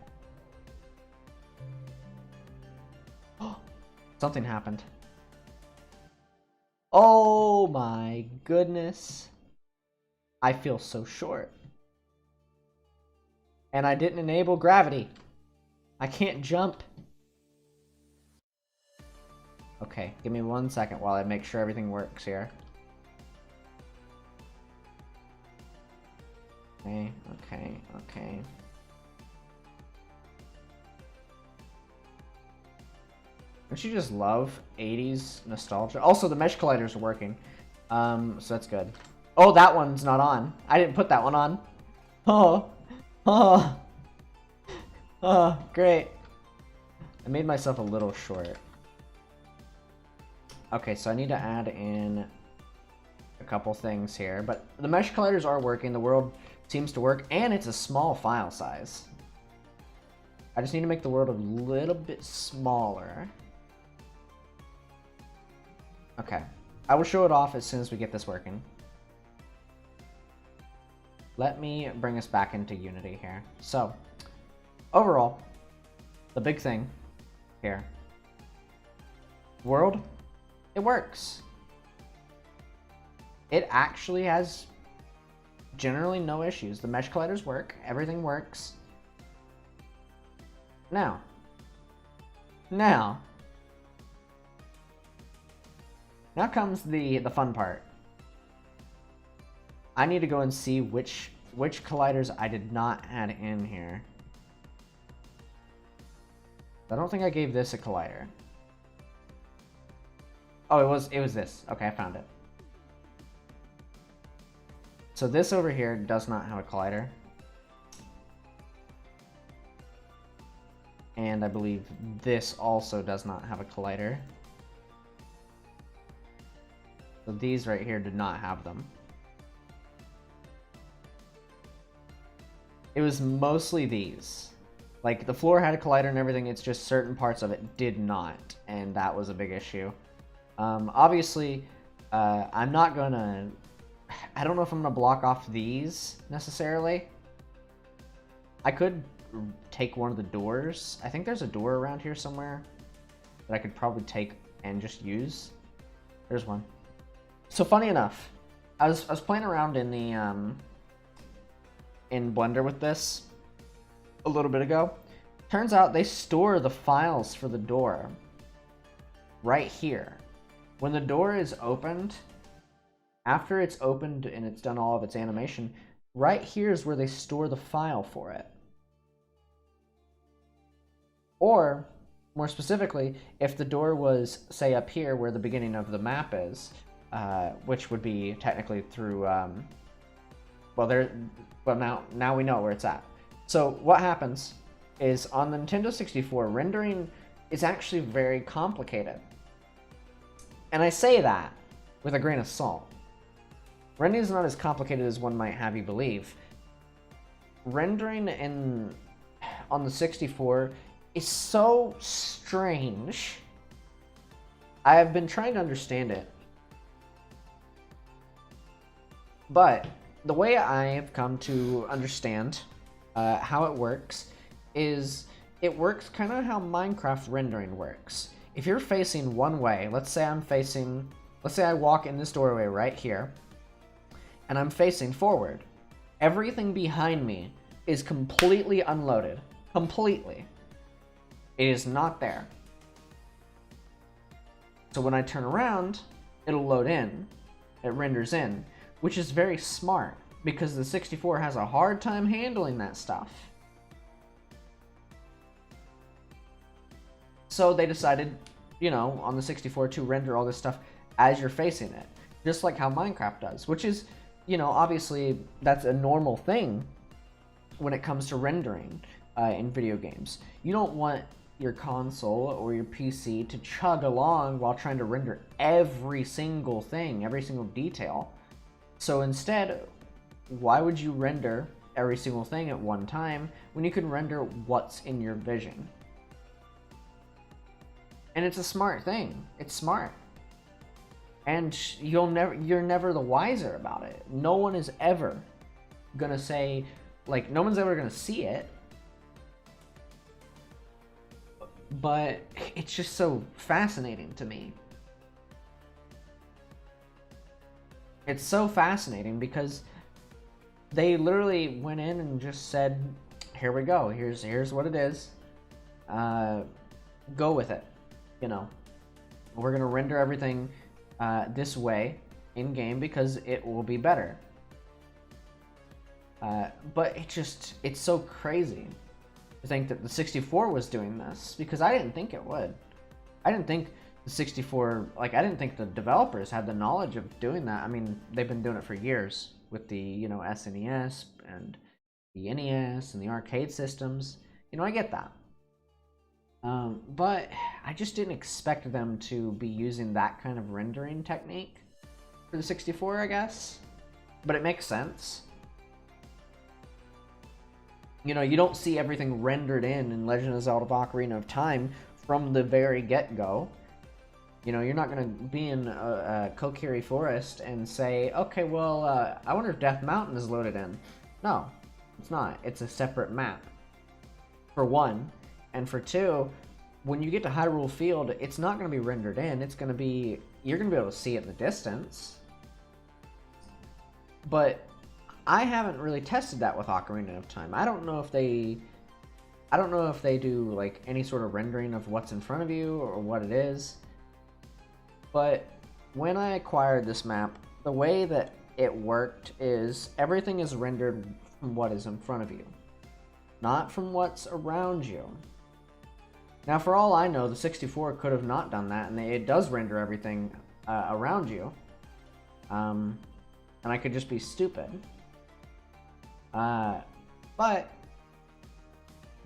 Something happened. Oh my goodness. I feel so short. And I didn't enable gravity. I can't jump. Okay, give me 1 second while I make sure everything works here. Okay. Don't you just love 80s nostalgia? Also, the mesh colliders are working. So that's good. Oh, that one's not on. I didn't put that one on. Oh, great. I made myself a little short. Okay, so I need to add in a couple things here, but the mesh colliders are working. The world seems to work, and it's a small file size. I just need to make the world a little bit smaller. Okay, I will show it off as soon as we get this working. Let me bring us back into Unity here. So, overall, the big thing here. World, it works. It actually has generally no issues. The mesh colliders work, everything works. Now comes the fun part. I need to go and see which colliders I did not add in here. I don't think I gave this a collider. Oh, it was this. Okay, I found it. So this over here does not have a collider. And I believe this also does not have a collider. So these right here did not have them. It was mostly these. Like, the floor had a collider and everything, it's just certain parts of it did not, and that was a big issue. Obviously, I'm not gonna... I don't know if I'm gonna block off these, necessarily. I could take one of the doors. I think there's a door around here somewhere that I could probably take and just use. There's one. So funny enough, I was playing around in the in Blender with this a little bit ago. Turns out they store the files for the door right here. When the door is opened, after it's opened and it's done all of its animation, right here is where they store the file for it. Or, more specifically, if the door was, say, up here where the beginning of the map is, which would be technically through, now we know where it's at. So what happens is on the Nintendo 64, rendering is actually very complicated. And I say that with a grain of salt. Rendering is not as complicated as one might have you believe. Rendering on the 64 is so strange. I have been trying to understand it. But the way I have come to understand how it works is it works kind of how Minecraft rendering works. If you're facing one way, let's say I walk in this doorway right here, and I'm facing forward. Everything behind me is completely unloaded. Completely. It is not there. So when I turn around, it'll load in. It renders in, which is very smart because the 64 has a hard time handling that stuff. So they decided, you know, on the 64 to render all this stuff as you're facing it, just like how Minecraft does, which is, you know, obviously that's a normal thing when it comes to rendering in video games. You don't want your console or your PC to chug along while trying to render every single thing, every single detail. So instead, why would you render every single thing at one time when you can render what's in your vision? And it's a smart thing. It's smart. And you're never the wiser about it. No one is ever gonna say, like, no one's ever gonna see it. But it's just so fascinating to me. It's so fascinating because they literally went in and just said, here we go, here's what it is. Go with it. You know, we're gonna render everything this way in game because it will be better. But it's so crazy to think that the 64 was doing this, because I didn't think it would. I didn't think the 64, like, I didn't think the developers had the knowledge of doing that. I mean, they've been doing it for years with the, you know, SNES and the NES and the arcade systems. You know, I get that. But I just didn't expect them to be using that kind of rendering technique for the 64, I guess. But it makes sense. You know, you don't see everything rendered in Legend of Zelda Ocarina of Time from the very get-go. You know, you're not going to be in a Kokiri Forest and say, okay, well, I wonder if Death Mountain is loaded in. No, it's not. It's a separate map, for one. And for two, when you get to Hyrule Field, it's not going to be rendered in. It's going to be, you're going to be able to see it in the distance. But I haven't really tested that with Ocarina of Time. I don't know if they do like any sort of rendering of what's in front of you or what it is. But when I acquired this map, the way that it worked is everything is rendered from what is in front of you, not from what's around you. Now, for all I know, the 64 could have not done that, and it does render everything around you. And I could just be stupid. But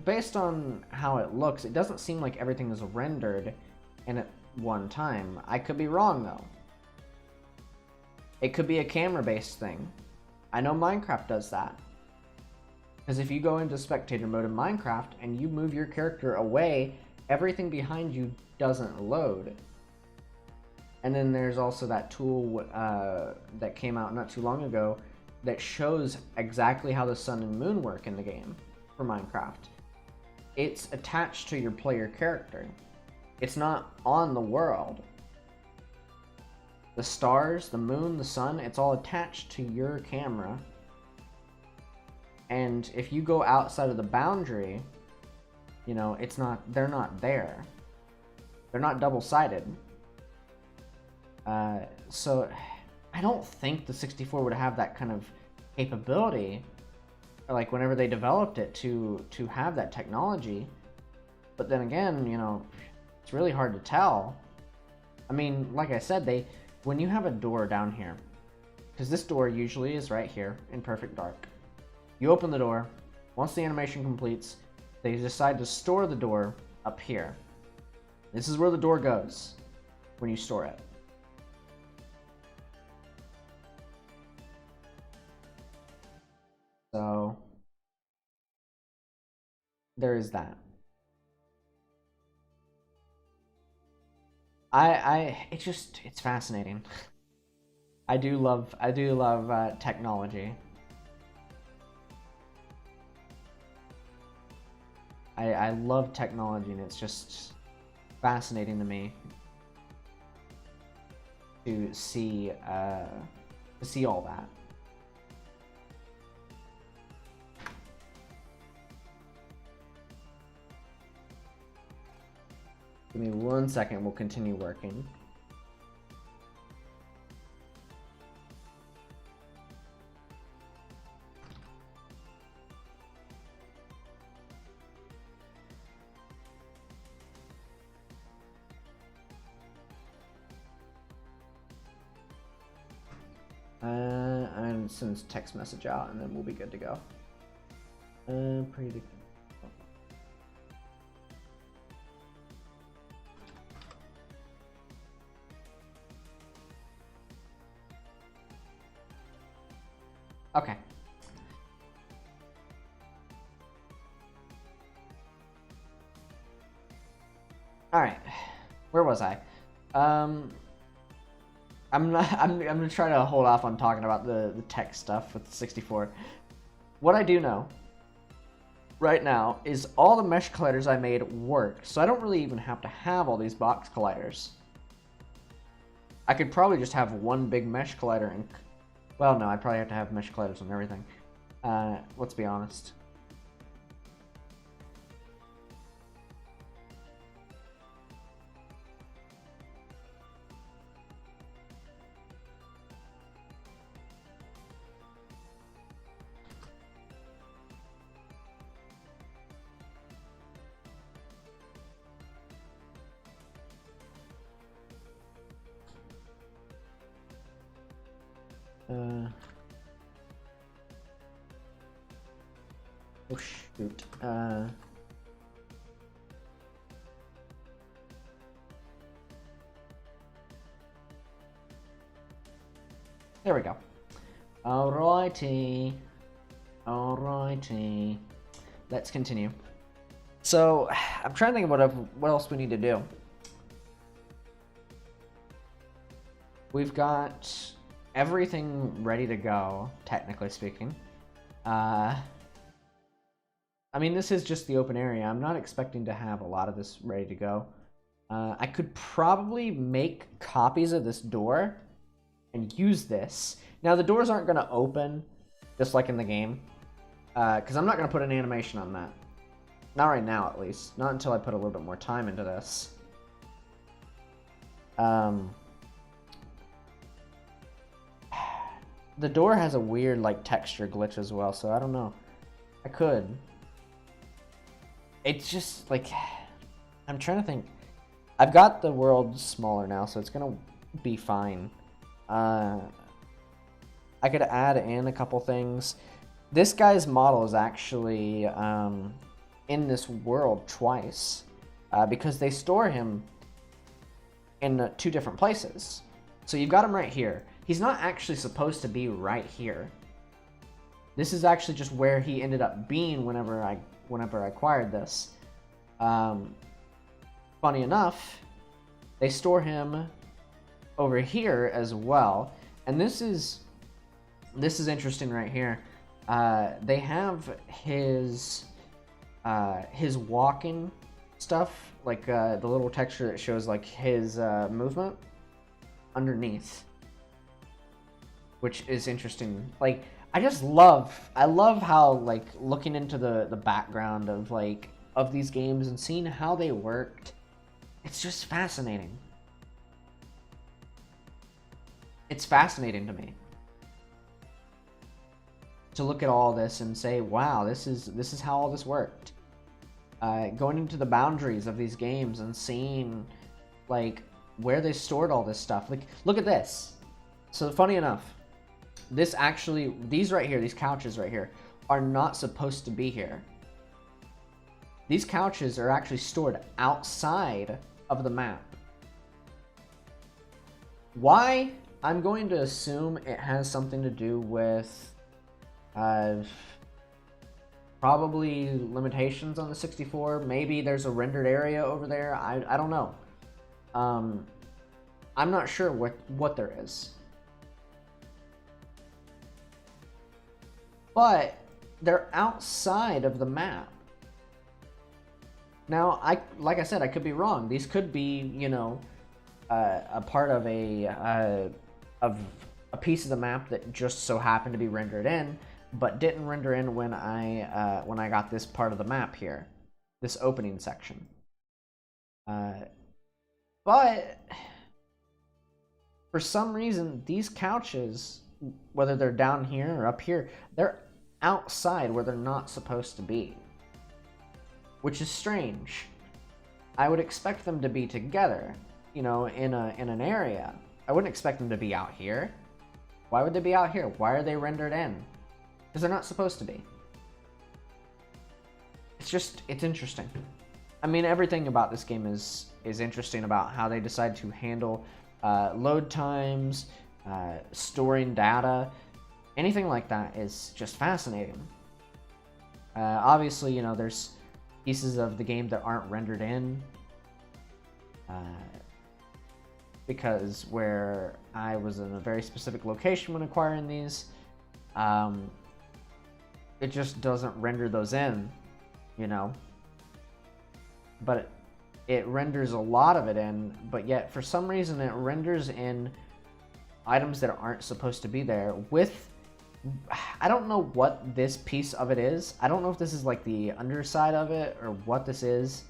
based on how it looks, it doesn't seem like everything is rendered in at one time. I could be wrong, though. It could be a camera-based thing. I know Minecraft does that. Because if you go into spectator mode in Minecraft and you move your character away, everything behind you doesn't load. And then there's also that tool that came out not too long ago that shows exactly how the sun and moon work in the game for Minecraft. It's attached to your player character. It's not on the world. The stars, the moon, the sun, it's all attached to your camera. And if you go outside of the boundary, you know, they're not there. They're not double-sided. So I don't think the 64 would have that kind of capability, like whenever they developed it, to have that technology. But then again, you know, it's really hard to tell. I mean, like I said, when you have a door down here, because this door usually is right here in perfect dark. You open the door, once the animation completes, they decide to store the door up here. This is where the door goes when you store it. So there is that. It's fascinating. I do love technology. I love technology, and it's just fascinating to me to see all that. Give me 1 second, we'll continue working. I'm send this text message out, and then we'll be good to go. Pretty. Okay. All right. Where was I? I'm gonna try to hold off on talking about the tech stuff with the 64. What I do know right now is all the mesh colliders I made work, so I don't really even have to have all these box colliders. I could probably just have one big mesh collider and, well, no, I'd probably have to have mesh colliders and everything. Let's be honest. Oh shoot. There we go. Alrighty. Alrighty. Let's continue. So, I'm trying to think of what else we need to do. We've got everything ready to go, technically speaking. I mean, this is just the open area. I'm not expecting to have a lot of this ready to go. I could probably make copies of this door and use this. Now, the doors aren't going to open, just like in the game, because I'm not going to put an animation on that. Not right now, at least. Not until I put a little bit more time into this. The door has a weird, like, texture glitch as well, so I don't know. I could. It's just, like, I'm trying to think. I've got the world smaller now, so it's gonna be fine. I could add in a couple things. This guy's model is actually in this world twice, because they store him in 2 different places. So you've got him right here. He's not actually supposed to be right here. This is actually just where he ended up being whenever I acquired this. Funny enough, they store him over here as well, and this is interesting right here. They have his walking stuff, like the little texture that shows like his movement underneath, which is interesting. Like, I love how, like, looking into the background of, like, of these games and seeing how they worked. It's just fascinating. It's fascinating to me to look at all this and say, wow, this is how all this worked. Going into the boundaries of these games and seeing, like, where they stored all this stuff. Like, look at this. So, funny enough, these right here, these couches right here, are not supposed to be here. These couches are actually stored outside of the map. Why? I'm going to assume it has something to do with probably limitations on the 64. Maybe there's a rendered area over there. I don't know. I'm not sure what there is. But they're outside of the map. Now, like I said, I could be wrong. These could be, you know, a part of a piece of the map that just so happened to be rendered in, but didn't render in when I got this part of the map here, this opening section. But for some reason, these couches, whether they're down here or up here, they're outside where they're not supposed to be, which is strange. I would expect them to be together, you know, in an area. I wouldn't expect them to be out here. Why would they be out here? Why are they rendered in? Because they're not supposed to be. It's interesting. I mean, everything about this game is interesting about how they decide to handle load times, storing data. Anything like that is just fascinating. Obviously, you know, there's pieces of the game that aren't rendered in. Because where I was in a very specific location when acquiring these, it just doesn't render those in, you know. But it renders a lot of it in, but yet for some reason it renders in items that aren't supposed to be there with, I don't know what this piece of it is. I don't know if this is like the underside of it or what this is.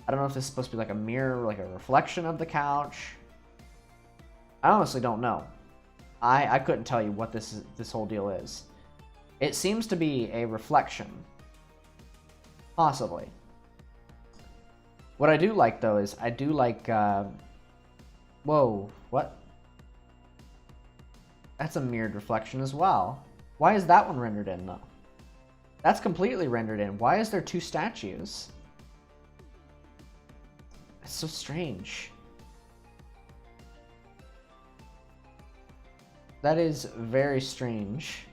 I don't know if this is supposed to be like a mirror, like a reflection of the couch. I honestly don't know. I couldn't tell you what this whole deal is. It seems to be a reflection. Possibly. What I do like, though, is I do like... whoa, what? That's a mirrored reflection as well. Why is that one rendered in, though? That's completely rendered in. Why is there two statues? It's so strange. That is very strange.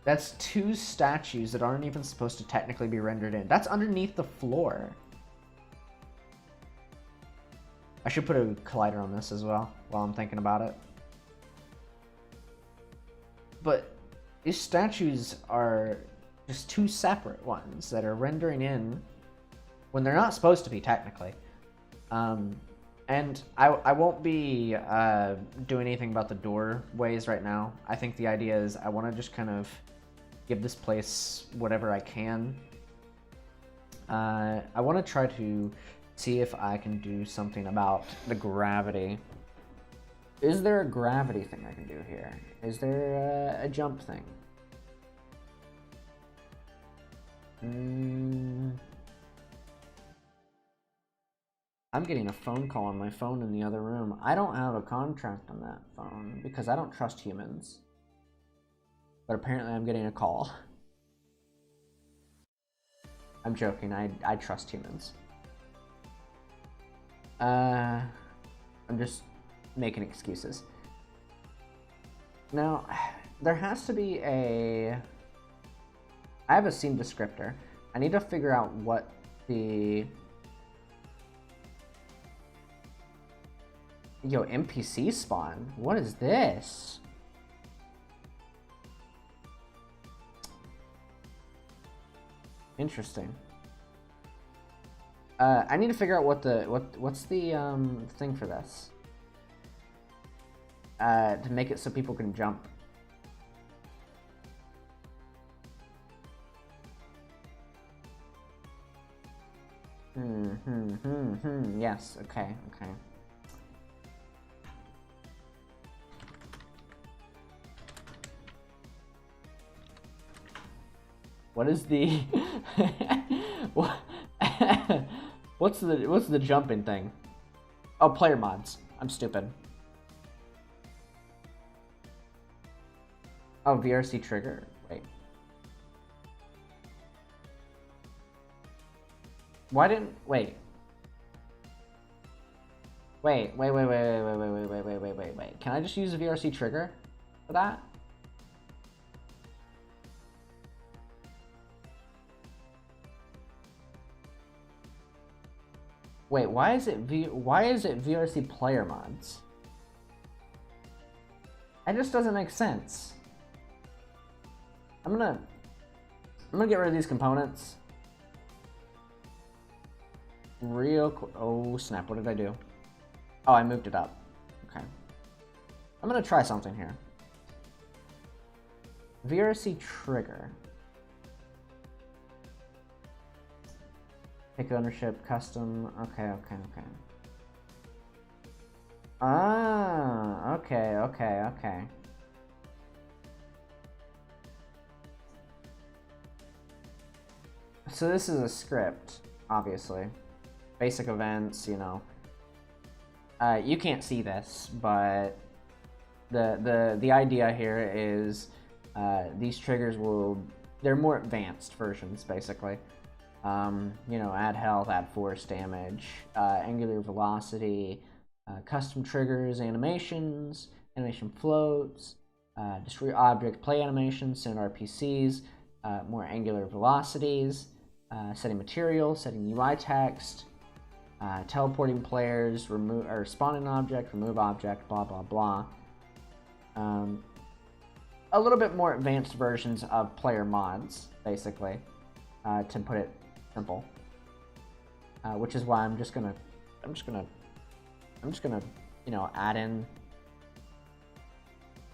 That's two statues that aren't even supposed to technically be rendered in. That's underneath the floor. I should put a collider on this as well while I'm thinking about it. But these statues are just two separate ones that are rendering in when they're not supposed to be technically. And I won't be doing anything about the doorways right now. I think the idea is I want to just kind of give this place whatever I can. I want to try to see if I can do something about the gravity. Is there a gravity thing I can do here? Is there a jump thing? I'm getting a phone call on my phone in the other room. I don't have a contract on that phone because I don't trust humans. But apparently I'm getting a call. I'm joking, I trust humans. I'm just making excuses. Now, there has to be I have a scene descriptor. I need to figure out what the... Yo, NPC spawn? What is this? Interesting. I need to figure out what's the thing for this. To make it so people can jump. Yes, okay. What is the what's the jumping thing? Oh, player mods. I'm stupid. Oh, VRC trigger. Wait. Wait. Wait. Can I just use a VRC trigger for that? Wait, why is it VRC player mods? It just doesn't make sense. I'm gonna get rid of these components. Real quick. Oh snap, what did I do? Oh, I moved it up. Okay. I'm gonna try something here. VRC trigger. Take ownership, custom. Okay. Ah, okay. So this is a script, obviously. Basic events, you know. You can't see this, but the idea here is these triggers they're more advanced versions, basically. You know, add health, add force damage, angular velocity, custom triggers, animations, animation floats, destroy object play animations, send RPCs, more angular velocities, setting material, setting UI text, teleporting players, remove or spawn an object, remove object, blah blah blah. A little bit more advanced versions of player mods, basically, to put it simple. Which is why I'm just gonna, you know, add in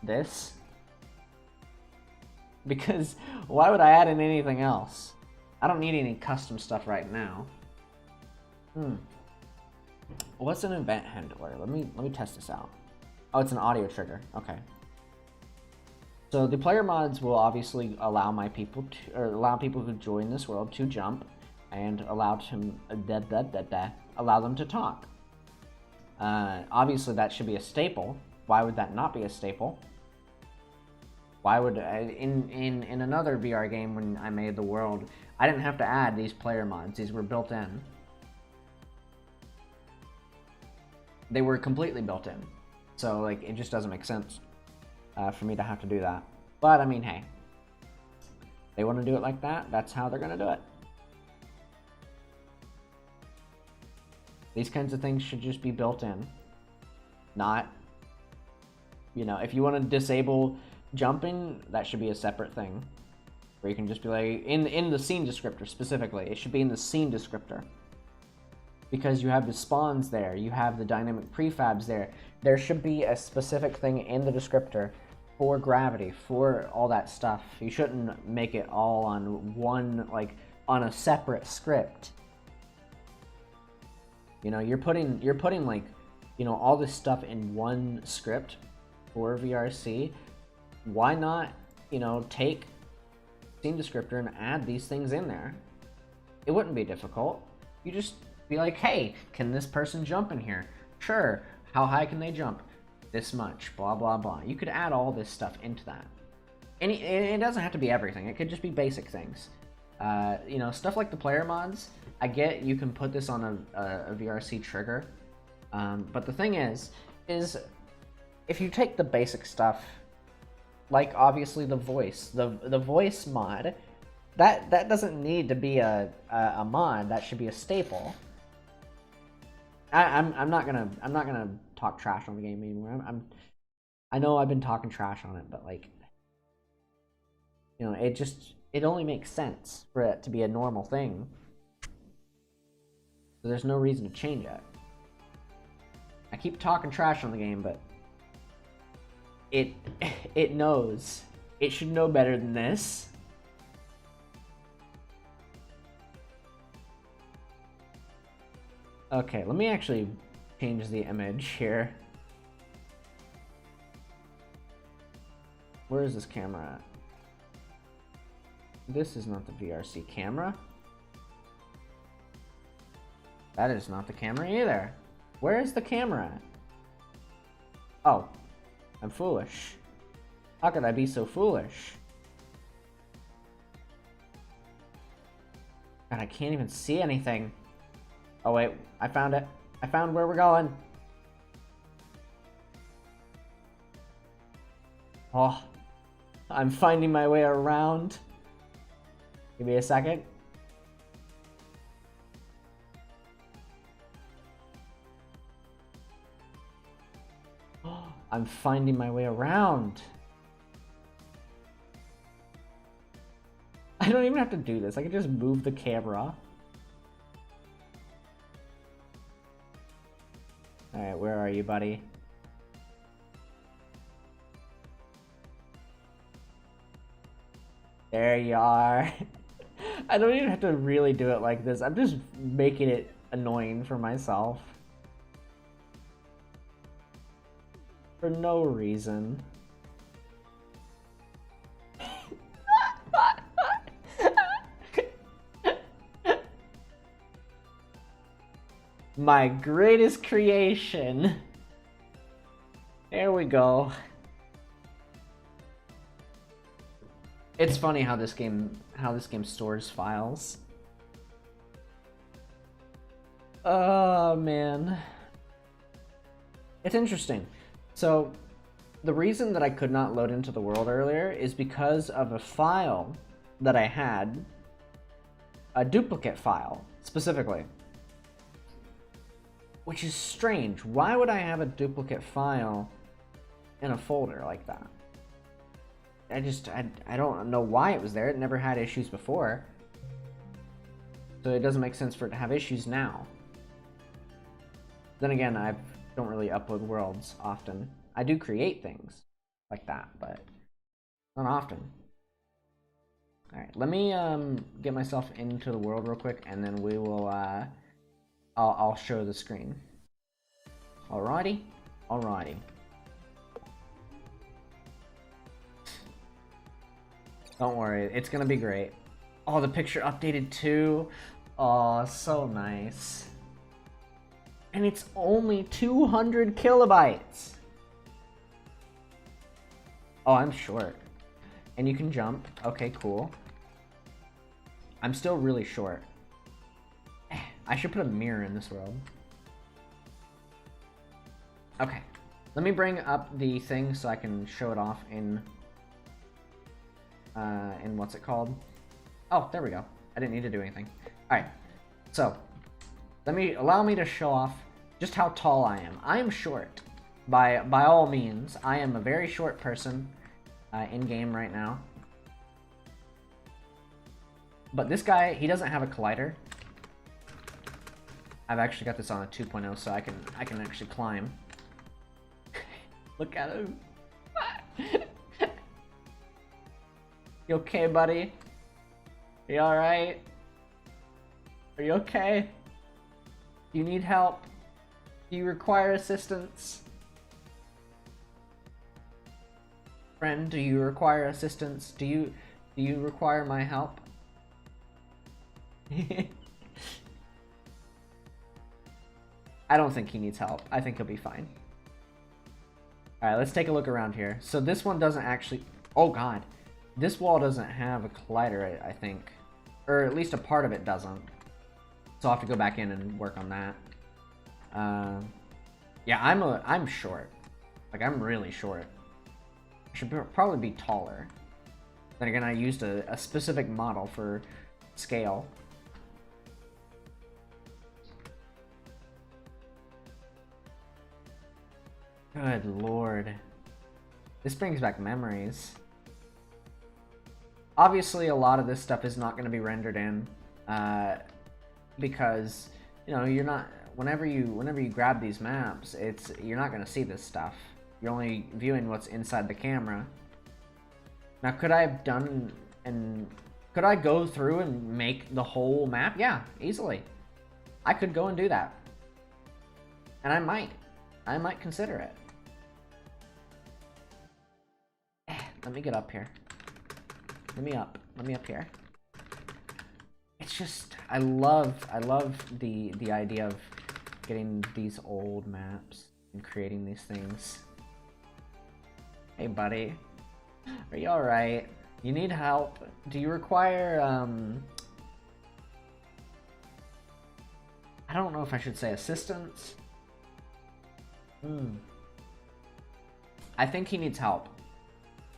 this. Because why would I add in anything else? I don't need any custom stuff right now. What's an event handler? Let me test this out. Oh, it's an audio trigger. Okay. So the player mods will obviously allow people who join this world to jump, and allow them to talk. Obviously, that should be a staple. Why would that not be a staple? Why would in another VR game when I made the world, I didn't have to add these player mods. These were built in. They were completely built in. So like it just doesn't make sense for me to have to do that. But I mean, hey, they want to do it like that. That's how they're gonna do it. These kinds of things should just be built in. Not, you know, if you want to disable jumping, that should be a separate thing. Where you can just be like, in the scene descriptor specifically, it should be in the scene descriptor. Because you have the spawns there, you have the dynamic prefabs there. There should be a specific thing in the descriptor for gravity, for all that stuff. You shouldn't make it all on one, like, on a separate script. You know, you're putting like, you know, all this stuff in one script for VRC. Why not, you know, take scene descriptor and add these things in there? It wouldn't be difficult. You just be like, hey, can this person jump in here? Sure. How high can they jump? This much. Blah, blah, blah. You could add all this stuff into that. And it doesn't have to be everything. It could just be basic things. You know, stuff like the player mods. I get you can put this on a VRC trigger. But the thing is if you take the basic stuff, like obviously the voice mod, that doesn't need to be a mod. That should be a staple. I'm not gonna talk trash on the game anymore. I know I've been talking trash on it, but like, you know, it only makes sense for it to be a normal thing. So there's no reason to change it. I keep talking trash on the game, but it knows. It should know better than this. Okay, let me actually change the image here. Where is this camera at? This is not the VRC camera. That is not the camera either. Where is the camera at? Oh, I'm foolish. How could I be so foolish? God, I can't even see anything. Oh wait, I found it. I found where we're going. Oh, I'm finding my way around. Give me a second. Oh, I'm finding my way around. I don't even have to do this. I can just move the camera. Alright, where are you, buddy? There you are. I don't even have to really do it like this. I'm just making it annoying for myself. For no reason. My greatest creation. There we go. It's funny how this game stores files. Oh man. It's interesting. So the reason that I could not load into the world earlier is because of a file that I had, a duplicate file specifically. Which is strange. Why would I have a duplicate file in a folder like that? I don't know why it was there. It never had issues before. So it doesn't make sense for it to have issues now. Then again, I don't really upload worlds often. I do create things like that, but not often. Alright, let me get myself into the world real quick, and then we will I'll show the screen. Alrighty. Alrighty. Don't worry, it's gonna be great. Oh, the picture updated too. Oh, so nice. And it's only 200 kilobytes. Oh, I'm short. And you can jump. Okay, cool. I'm still really short. I should put a mirror in this world. Okay. Let me bring up the thing so I can show it off in what's it called? Oh, there we go. I didn't need to do anything. Alright. So, allow me to show off just how tall I am. I am short. By all means. I am a very short person in-game right now. But this guy, he doesn't have a collider. I've actually got this on a 2.0, so I can actually climb. Look at him. You okay, buddy? Are you alright? Are you okay? Do you need help? Do you require assistance? Friend, do you require assistance? Do you require my help? I don't think he needs help. I think he'll be fine. Alright, let's take a look around here. So this one doesn't actually... Oh god. This wall doesn't have a collider, I think. Or at least a part of it doesn't. So I'll have to go back in and work on that. Yeah, I'm short. Like, I'm really short. I should probably be taller. Then again, I used a specific model for scale. Good lord. This brings back memories. Obviously, a lot of this stuff is not going to be rendered in, because, you know, you're not... Whenever you grab these maps, you're not going to see this stuff. You're only viewing what's inside the camera. Now, could I have done... Could I go through and make the whole map? Yeah, easily. I could go and do that. And I might. I might consider it. Let me get up here. Let me up here. It's just, I love the idea of getting these old maps and creating these things. Hey buddy, are you alright? You need help? Do you require, I don't know if I should say assistance. I think he needs help.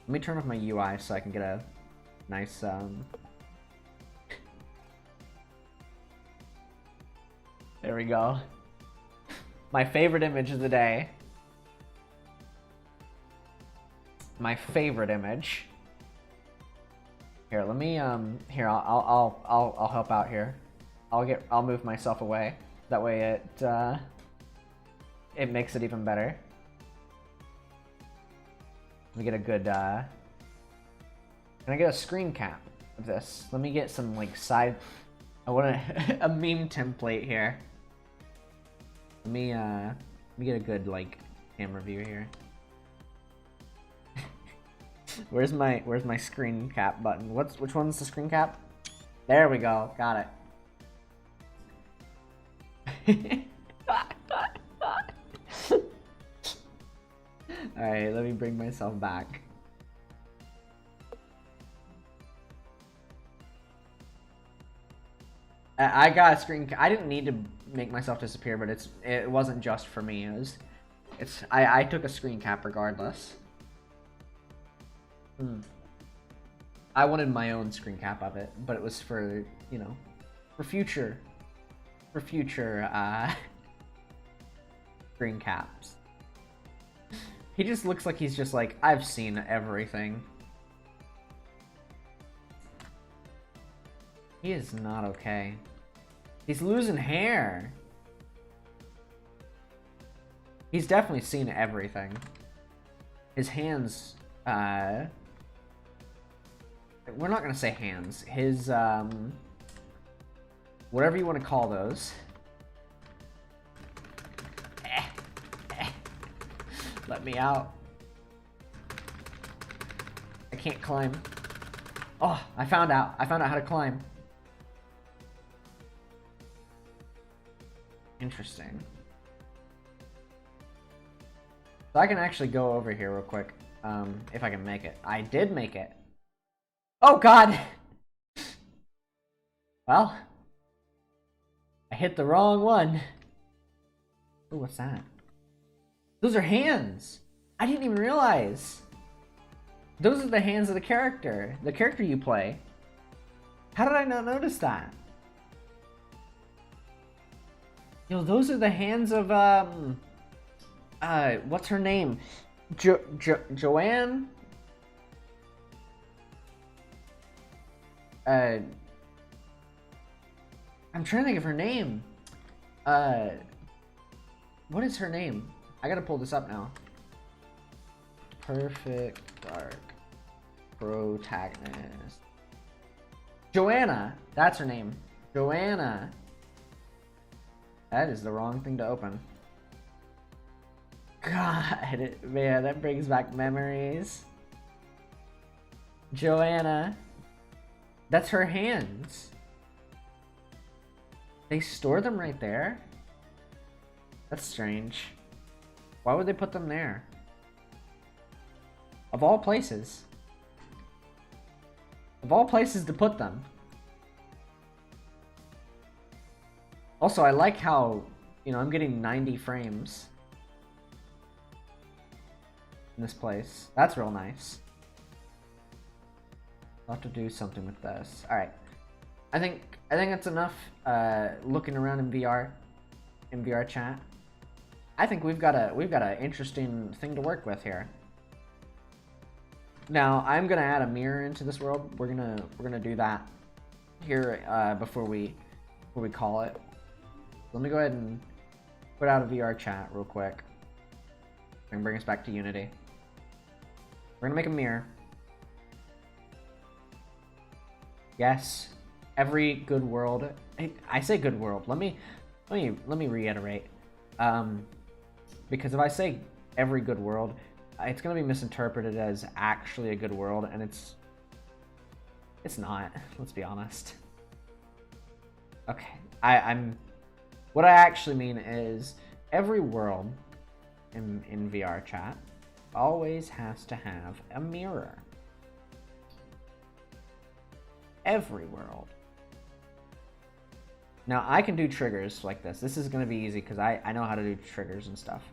Let me turn off my UI so I can get a nice, There we go. My favorite image of the day. My favorite image. Here, let me, here, I'll help out here. I'll move myself away. That way it makes it even better. Let me get a good, can I get a screen cap of this? Let me get some, like, side, I want a meme template here. Let me get a good, like, camera view here. Where's my screen cap button? Which one's the screen cap? There we go. Got it. Alright, let me bring myself back. I got a screen. I didn't need to make myself disappear, but it wasn't just for me. I took a screen cap regardless. I wanted my own screen cap of it, but it was for, you know, for future screen caps. He just looks like he's just like, I've seen everything. He is not okay. He's losing hair. He's definitely seen everything. His hands, we're not gonna say hands. His, whatever you want to call those. Let me out. I can't climb. Oh, I found out how to climb. Interesting. So I can actually go over here real quick, if I can make it. I did make it. Oh God! Well, I hit the wrong one. Oh, what's that? Those are hands! I didn't even realize. Those are the hands of the character you play. How did I not notice that? Yo, those are the hands of, what's her name? Joanne? I'm trying to think of her name. What is her name? I gotta pull this up now. Perfect Dark Protagonist. Joanna! That's her name. Joanna. That is the wrong thing to open. God, man, that brings back memories. Joanna. That's her hands. They store them right there? That's strange. Why would they put them there? Of all places. Of all places to put them. Also, I like how, you know, I'm getting 90 frames in this place. That's real nice. I'll have to do something with this. All right. I think that's enough looking around in VR chat. I think we've got an interesting thing to work with here. Now, I'm gonna add a mirror into this world. We're gonna do that here before we call it. Let me go ahead and put out a VR chat real quick and bring us back to Unity. We're gonna make a mirror. Yes, every good world. I say good world. Let me reiterate. Because if I say every good world, it's gonna be misinterpreted as actually a good world, and it's not. Let's be honest. Okay, what I actually mean is every world in VR chat always has to have a mirror. Every world. Now I can do triggers like this. This is going to be easy because I know how to do triggers and stuff.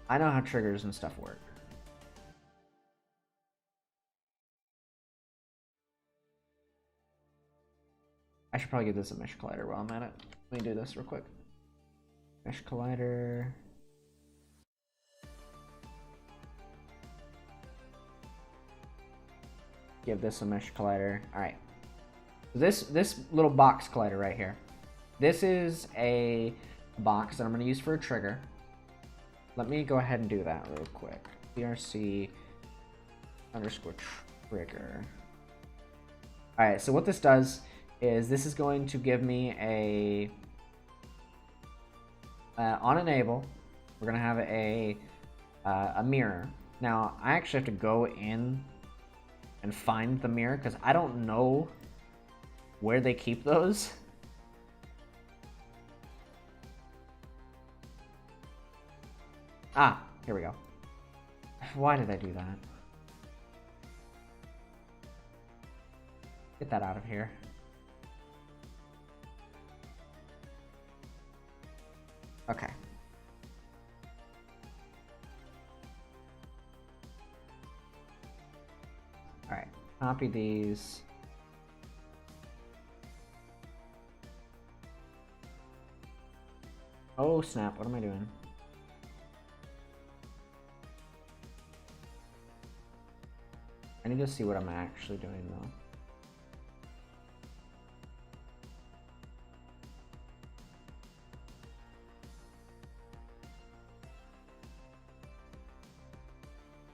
I know how triggers and stuff work. I should probably give this a mesh collider while I'm at it. Let me do this real quick. Mesh collider. Give this a mesh collider. All right. This little box collider right here. This is a box that I'm going to use for a trigger. Let me go ahead and do that real quick. VRC underscore trigger. All right. So what this does is this is going to give me a on enable. We're going to have a mirror. Now I actually have to go in and find the mirror because I don't know where they keep those. Ah, here we go. Why did I do that? Get that out of here. Okay. All right, copy these. Oh snap, what am I doing? I need to see what I'm actually doing though.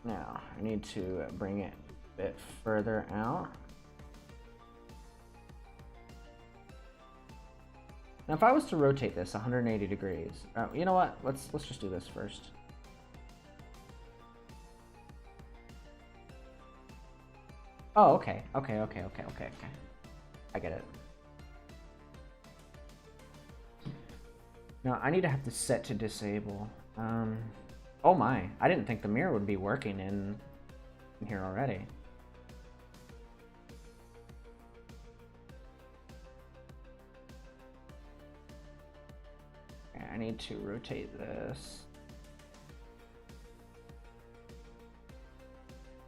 Now, I need to bring it a bit further out. Now, if I was to rotate this 180 degrees, you know what? Let's just do this first. Oh, okay. Okay. I get it. Now, I need to have this set to disable. Oh my, I didn't think the mirror would be working in here already. Okay, I need to rotate this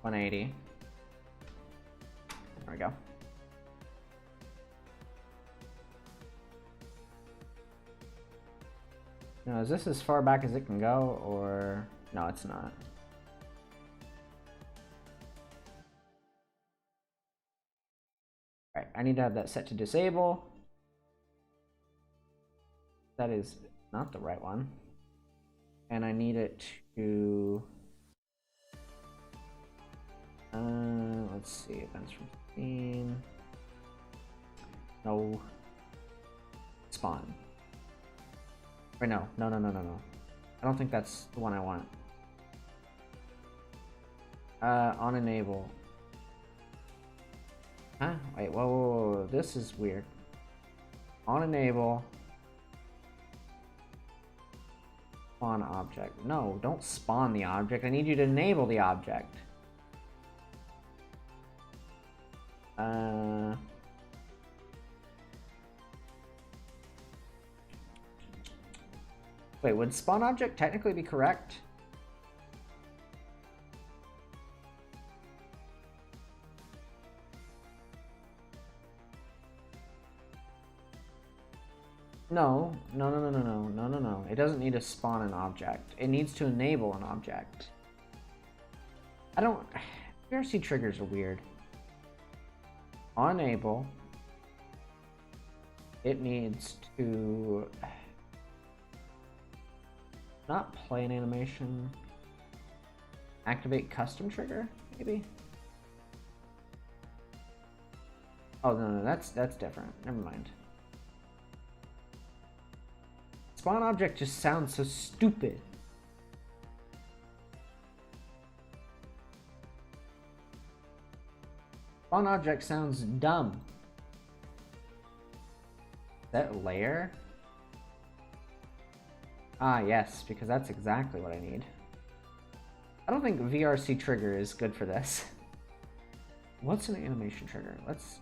180. There we go. Now, is this as far back as it can go, or... No, it's not. Alright, I need to have that set to disable. That is not the right one. And I need it to... let's see, events from scene. No. Spawn. Or no. I don't think that's the one I want. On enable. Huh? Wait, whoa. This is weird. On enable. Spawn object. No, don't spawn the object. I need you to enable the object. Wait, would spawn object technically be correct? No. It doesn't need to spawn an object. It needs to enable an object. I don't... VRC triggers are weird. On enable, it needs to... Not play an animation. Activate custom trigger, maybe? Oh, no, that's different. Never mind. Spawn object just sounds so stupid. Spawn object sounds dumb. Is that layer? Ah, yes, because that's exactly what I need. I don't think VRC trigger is good for this. What's an animation trigger? Let's...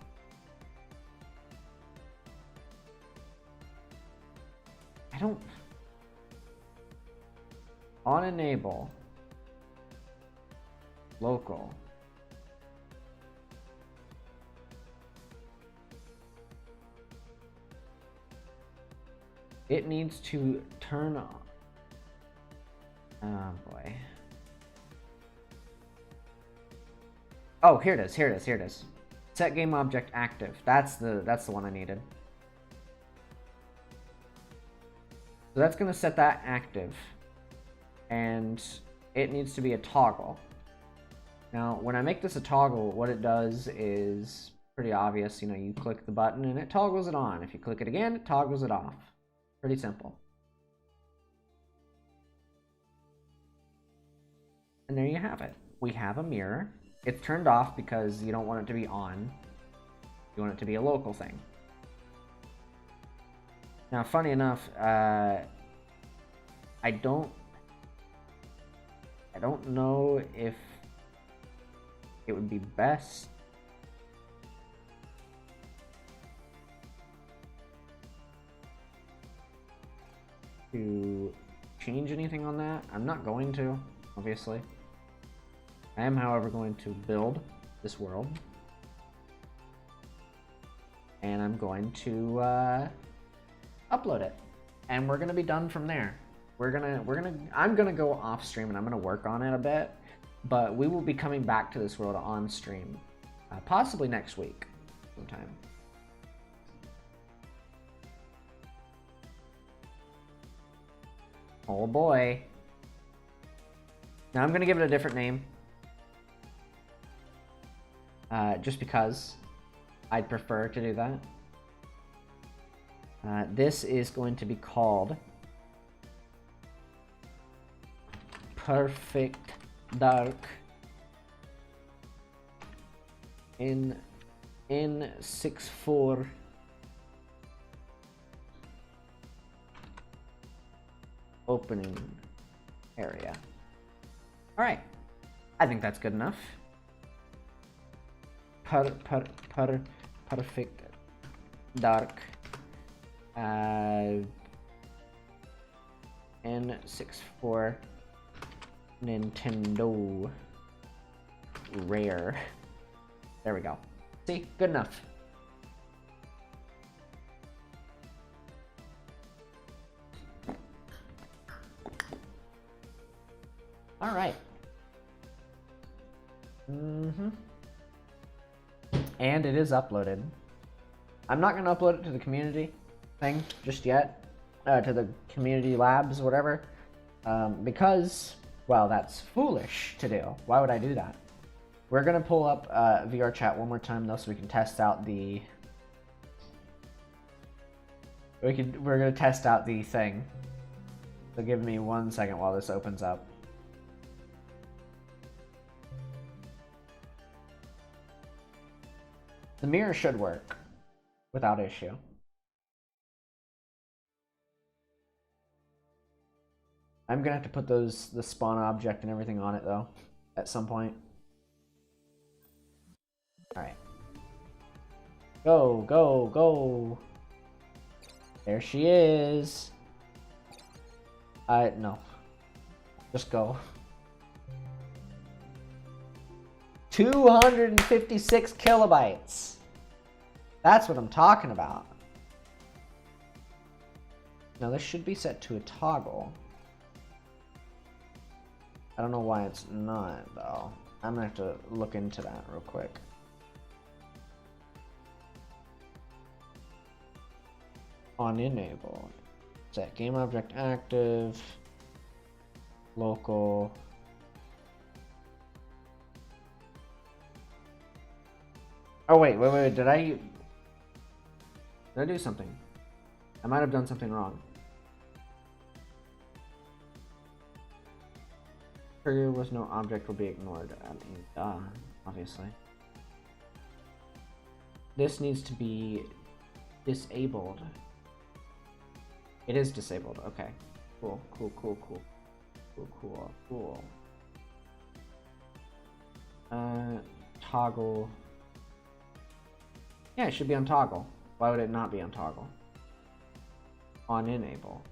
I don't... On enable. Local. It needs to turn on. Oh boy. Oh, here it is. Here it is. Here it is. Set game object active. That's the one I needed. So that's going to set that active. And it needs to be a toggle. Now, when I make this a toggle, what it does is pretty obvious. You know, you click the button and it toggles it on. If you click it again, it toggles it off. Pretty simple. And there you have it. We have a mirror. It's turned off because you don't want it to be on. You want it to be a local thing. Now, funny enough, I don't know if it would be best to change anything on that. I'm not going to, obviously. I am, however, going to build this world. And I'm going to upload it. And we're gonna be done from there. I'm gonna go off stream and I'm gonna work on it a bit, but we will be coming back to this world on stream, possibly next week sometime. Oh boy. Now I'm gonna give it a different name. Just because I'd prefer to do that. This is going to be called Perfect Dark in 64 opening area. All right, I think that's good enough. Perfect Dark N64 Nintendo Rare. There we go. See, good enough. All right. And it is uploaded. I'm not going to upload it to the community thing just yet, to the community labs, whatever, because, well, that's foolish to do. Why would I do that? We're going to pull up VR chat one more time, though, so we can test out the... We're going to test out the thing. So give me 1 second while this opens up. The mirror should work without issue. I'm gonna have to put the spawn object and everything on it though, at some point. Alright. Go, go, go. There she is. No. Just go. 256 kilobytes. That's what I'm talking about. Now this should be set to a toggle. I don't know why it's not, though. I'm gonna have to look into that real quick. On enable. Set game object active. Local. Oh wait, did I do something? I might have done something wrong. Trigger with no object will be ignored. I mean, obviously. This needs to be disabled. It is disabled, okay. Cool, cool, cool, cool. Cool, cool, cool. Toggle. Yeah, it should be on toggle. Why would it not be on toggle? On enable.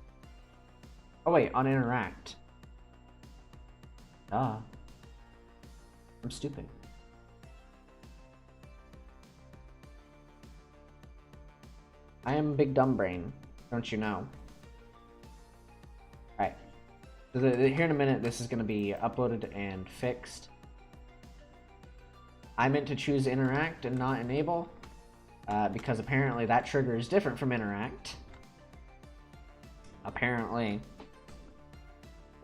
Oh wait, on interact. Duh. I'm stupid. I am big dumb brain, don't you know? Alright. So here in a minute, this is going to be uploaded and fixed. I meant to choose interact and not enable, because apparently that trigger is different from interact. Apparently.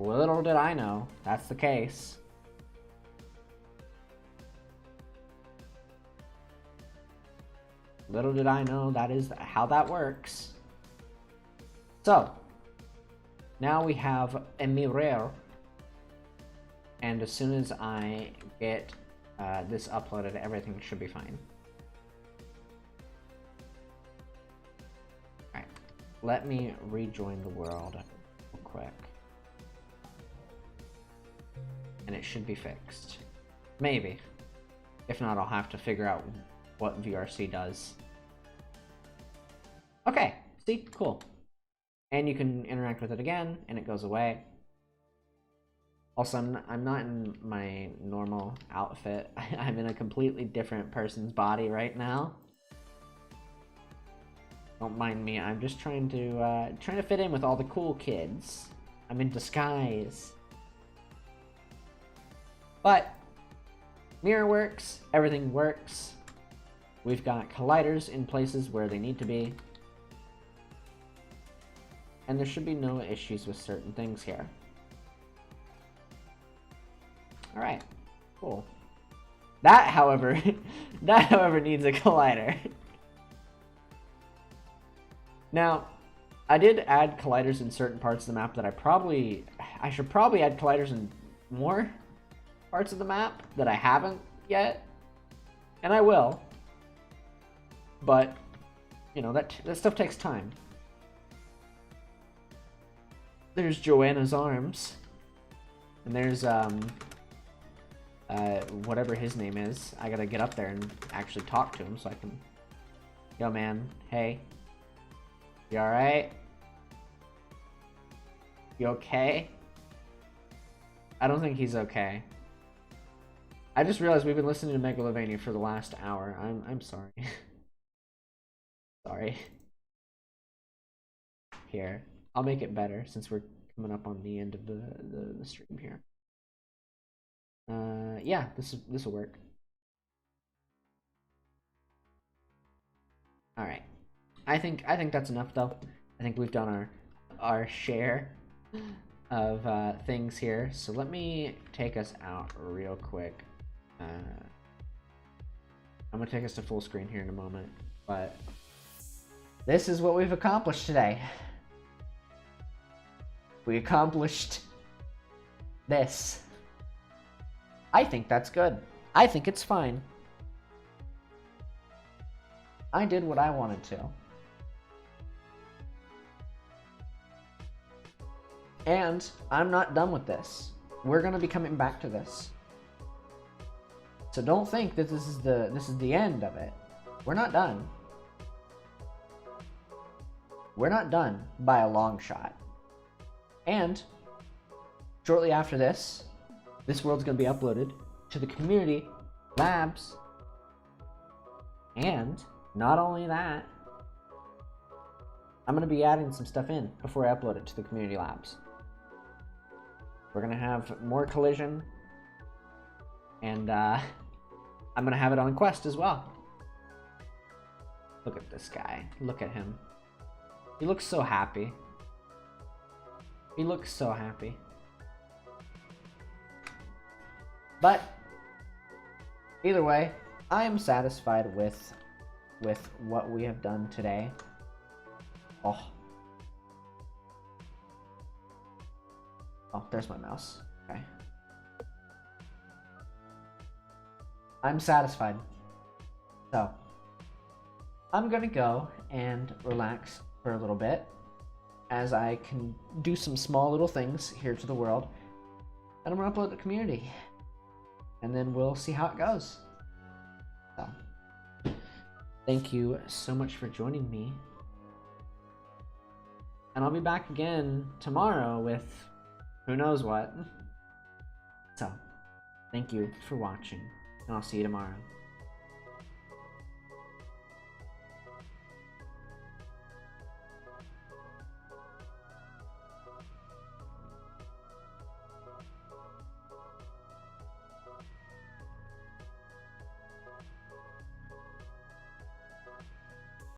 Little did I know that's the case. Little did I know that is how that works. So, now we have a mirror, and as soon as I get this uploaded, everything should be fine. Alright, let me rejoin the world real quick. And it should be fixed. Maybe. If not, I'll have to figure out what VRC does. Okay, see? Cool. And you can interact with it again, and it goes away. Also, I'm not in my normal outfit. I'm in a completely different person's body right now. Don't mind me, I'm just trying to fit in with all the cool kids. I'm in disguise. But, mirror works, everything works. We've got colliders in places where they need to be. And there should be no issues with certain things here. Alright, cool. That, however, needs a collider. Now, I did add colliders in certain parts of the map that I should probably add colliders in more parts of the map that I haven't yet. And I will. But, you know, that stuff takes time. There's Joanna's arms. And there's, whatever his name is. I gotta get up there and actually talk to him so I can... Yo, man. Hey. You alright? You okay? I don't think he's okay. I just realized we've been listening to Megalovania for the last hour. I'm sorry. Sorry. Here. I'll make it better since we're coming up on the end of the stream here. Yeah, this will work. Alright. I think that's enough though. I think we've done our share of things here. So let me take us out real quick. I'm gonna take us to full screen here in a moment, but this is what we've accomplished today. We accomplished this. I think that's good. I think it's fine. I did what I wanted to. And I'm not done with this. We're gonna be coming back to this. So don't think that this is the end of it. We're not done. We're not done by a long shot. And shortly after this world's gonna be uploaded to the community labs. And not only that, I'm gonna be adding some stuff in before I upload it to the community labs. We're gonna have more collision, and I'm gonna have it on Quest as well. Look at this guy. Look at him. He looks so happy. He looks so happy. But either way, I am satisfied with what we have done today. Oh, there's my mouse. Okay. I'm satisfied. So, I'm gonna go and relax for a little bit as I can do some small little things here to the world. And I'm gonna upload the community. And then we'll see how it goes. So, thank you so much for joining me. And I'll be back again tomorrow with who knows what. So, thank you for watching, and I'll see you tomorrow.